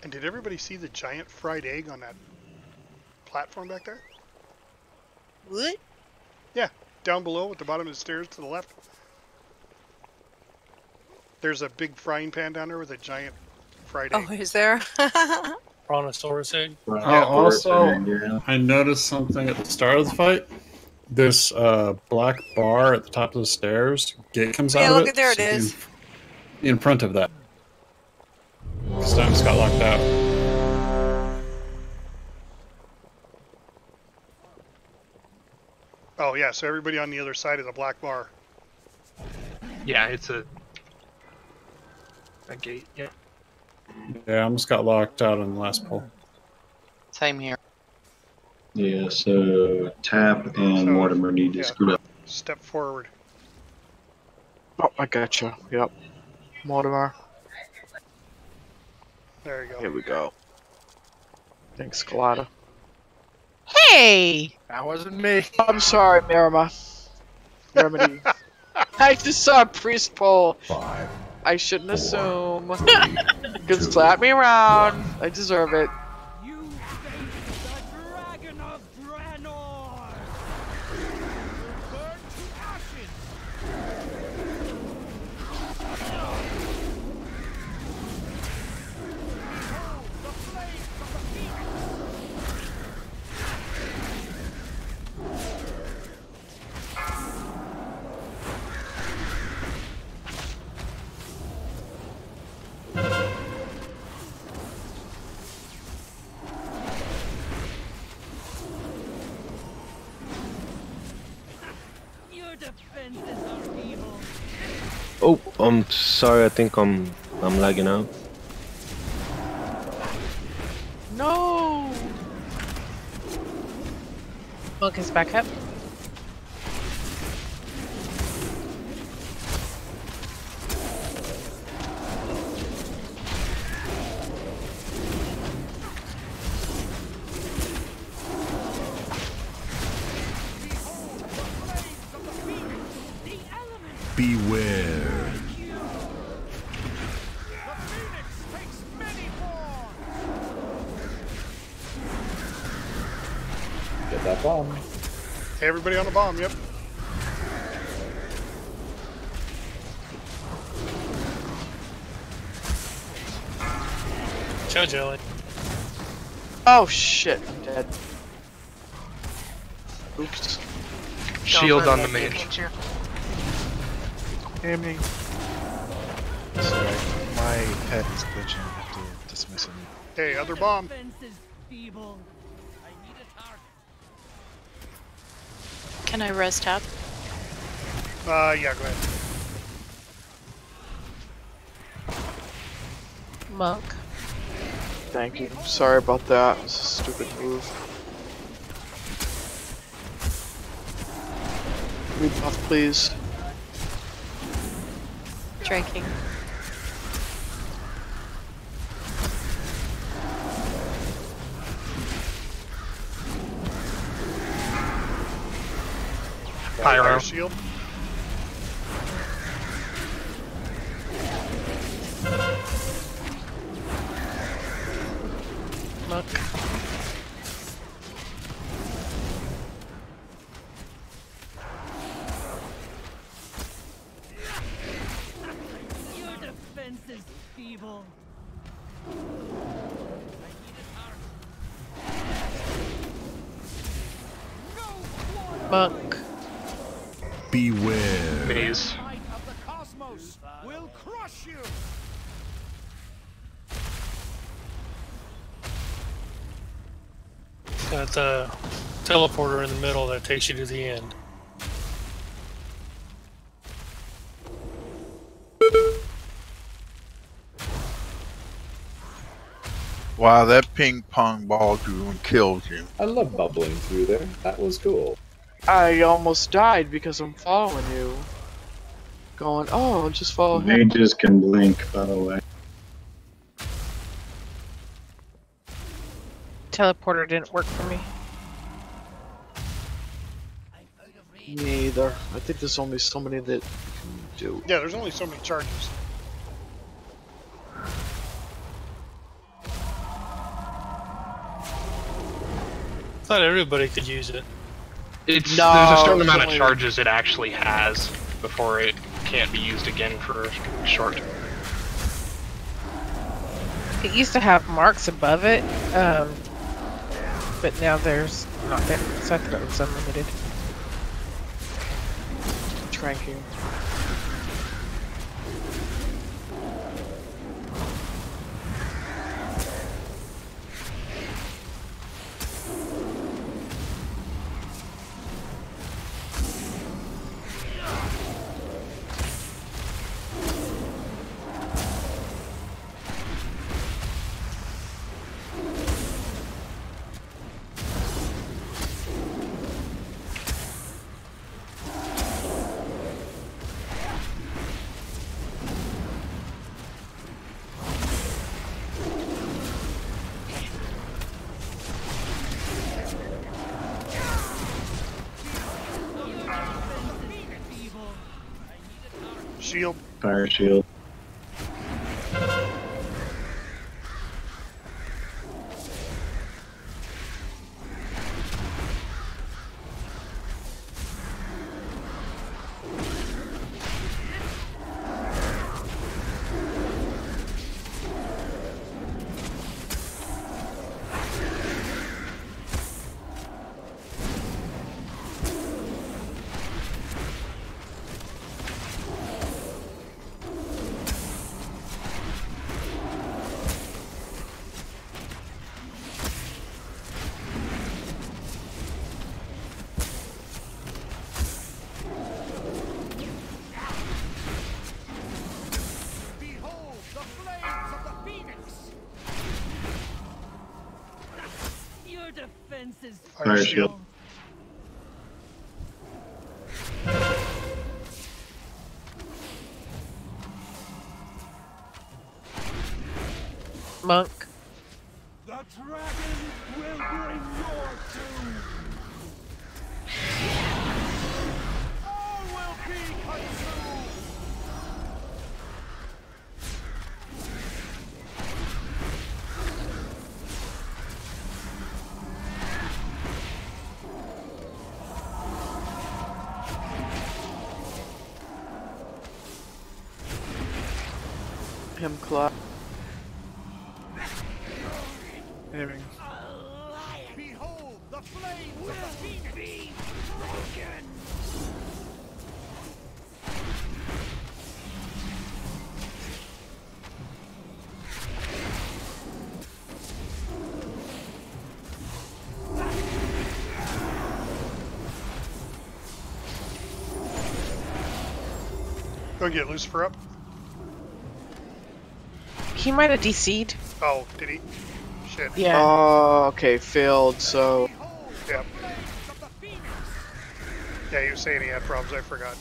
And did everybody see the giant fried egg on that platform back there? What? Yeah, down below at the bottom of the stairs to the left. There's a big frying pan down there with a giant fried egg. Oh, is there? Brontosaurus egg. Also, I noticed something at the start of the fight. This black bar at the top of the stairs, gate comes out of look it. at there it is. In front of that. This time it's got locked out. Oh yeah, so everybody on the other side of the black bar. Yeah, it's a gate. Yeah. Yeah, I almost got locked out on the last pull. Same here. Yeah, so Tap and Mortimer need to scoot up. Step forward. Oh, I gotcha. Yep. Mortimer. There you go. Here we go. Thanks, Colada. Hey! That wasn't me. I'm sorry, Miramar. I just saw a priest pull. 5. I shouldn't assume. Just slap me around. I deserve it. You face the dragon of Draenor! Burn to ashes! Behold the flames of the phoenix! Your defenses are evil. Oh, I'm sorry. I think I'm lagging out. No. Monk is back up. Beware. Get that bomb. Hey, everybody on the bomb, yep. Ciao, Jelly. Oh shit, I'm dead. Oops. Shield on the mage. Aiming. Sorry, my pet is glitching. I have to dismiss him. Hey, other bomb. Can I res Tap? Yeah, go ahead. Monk. Thank you. Sorry about that. It was a stupid move. Rebuff, please. Drinking. Pyro. Shield. Monk. Your defense is feeble. Monk. Beware. Maze. The might of the cosmos will crush you. Got the teleporter in the middle that takes you to the end. Wow, that ping pong ball grew and killed you. I love bubbling through there. That was cool. I almost died because I'm following you. Going, oh, just follow him. Mages can blink, by the way. Teleporter didn't work for me. Neither. I think there's only so many that you can do. Yeah, there's only so many charges. I thought everybody could use it. There's a No, certain amount of only- charges it actually has before it can't be used again for a short term. It used to have marks above it, but now there's not there, so I thought it was unlimited. Tranking. Shield. Fire shield. Behold the flames of the phoenix! Your defense is Fire shield. Monk. the dragon will bring your doom! All will be consumed! Him clap. Having Behold the flames will be broken! Go get Lucifer up. He might have DC'd. Oh, did he? Shit. Yeah. Oh, okay, failed, so... Yep. Yeah, he was saying he had problems, I forgot.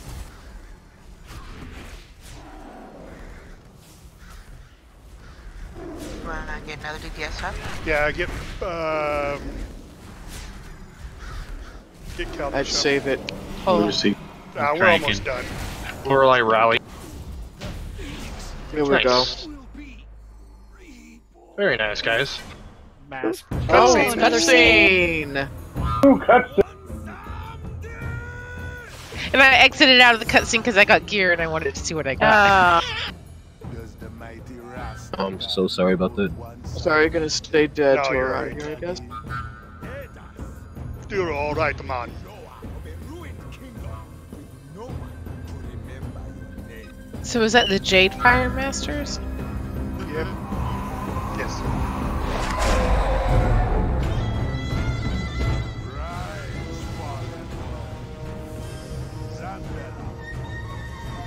Wanna get another DPS up? Yeah, get Calvin. I'd save it. Lucy. We're almost done. Lorelei rally. Here we go. Very nice, guys. mask. Oh, cutscene! Ooh, cutscene! And I exited out of the cutscene because I got gear and I wanted to see what I got. I'm so sorry about that. Sorry, you're gonna stay dead No, till you're around right. here, I guess. Do it all right, man. So is that the Jade Fire Masters? Yep. Yes.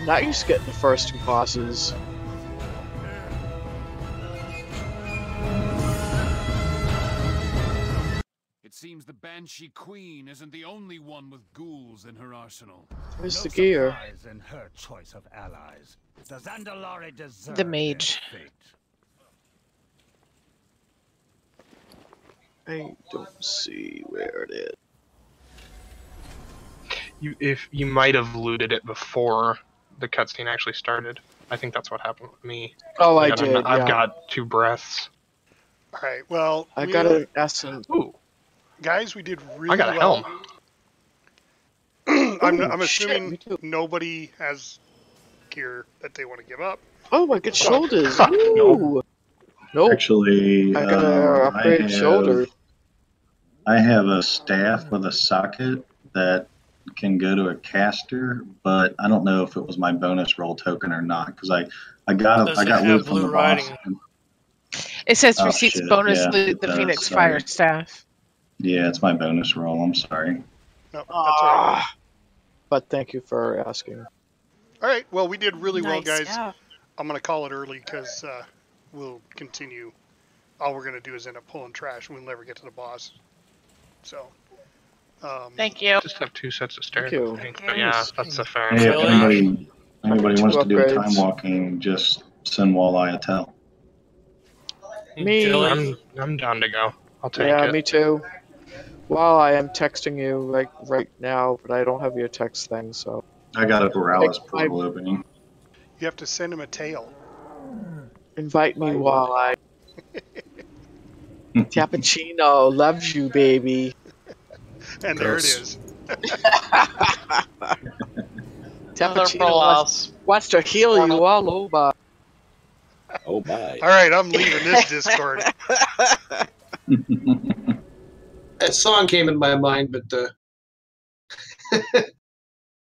Not used to getting the first two bosses. seems the Banshee Queen isn't the only one with ghouls in her arsenal. Where's the gear? surprise in her choice of allies. Does Andalari deserve The mage. their fate? I don't see where it is. You might have looted it before the cutscene actually started. I think that's what happened with me. Oh, I did. I've got 2 breaths. All right. Well, I got an essence. Ooh, guys, we did really I got a well. helm. I'm shit, assuming me too. nobody has gear that they want to give up. Oh, I get shoulders. Ooh. Nope. Actually, I got an upgraded shoulder. I have a staff with a socket that can go to a caster, but I don't know if it was my bonus roll token or not because I got Does it loot have from the blue boss. writing? It says Oh, receipts shit, bonus yeah, loot it the does, Phoenix sorry. Fire Staff. Yeah, it's my bonus roll. I'm sorry. No, that's all right. But thank you for asking. All right. Well, we did really well, Nice, guys. yeah. I'm gonna call it early because we'll continue. All we're gonna do is end up pulling trash, and we'll never get to the boss. So. Thank you. Just have 2 sets of stairs. you. I think. But yeah, that's a fair Hey, if enough. anybody wants to do a upgrades. time walking, just send Walleye a tell. Me. Jelly. I'm down to go. I'll take Yeah, it. me too. Well, I am texting you like right now, but I don't have your text thing, so. I got a Borealis Like, portal opening. You have to send him a tail. Invite me while I. Cappuccino loves you, baby. And there it is. Cappuccino wants to heal you all over. Oh my. All right, I'm leaving this Discord. That song came in my mind, but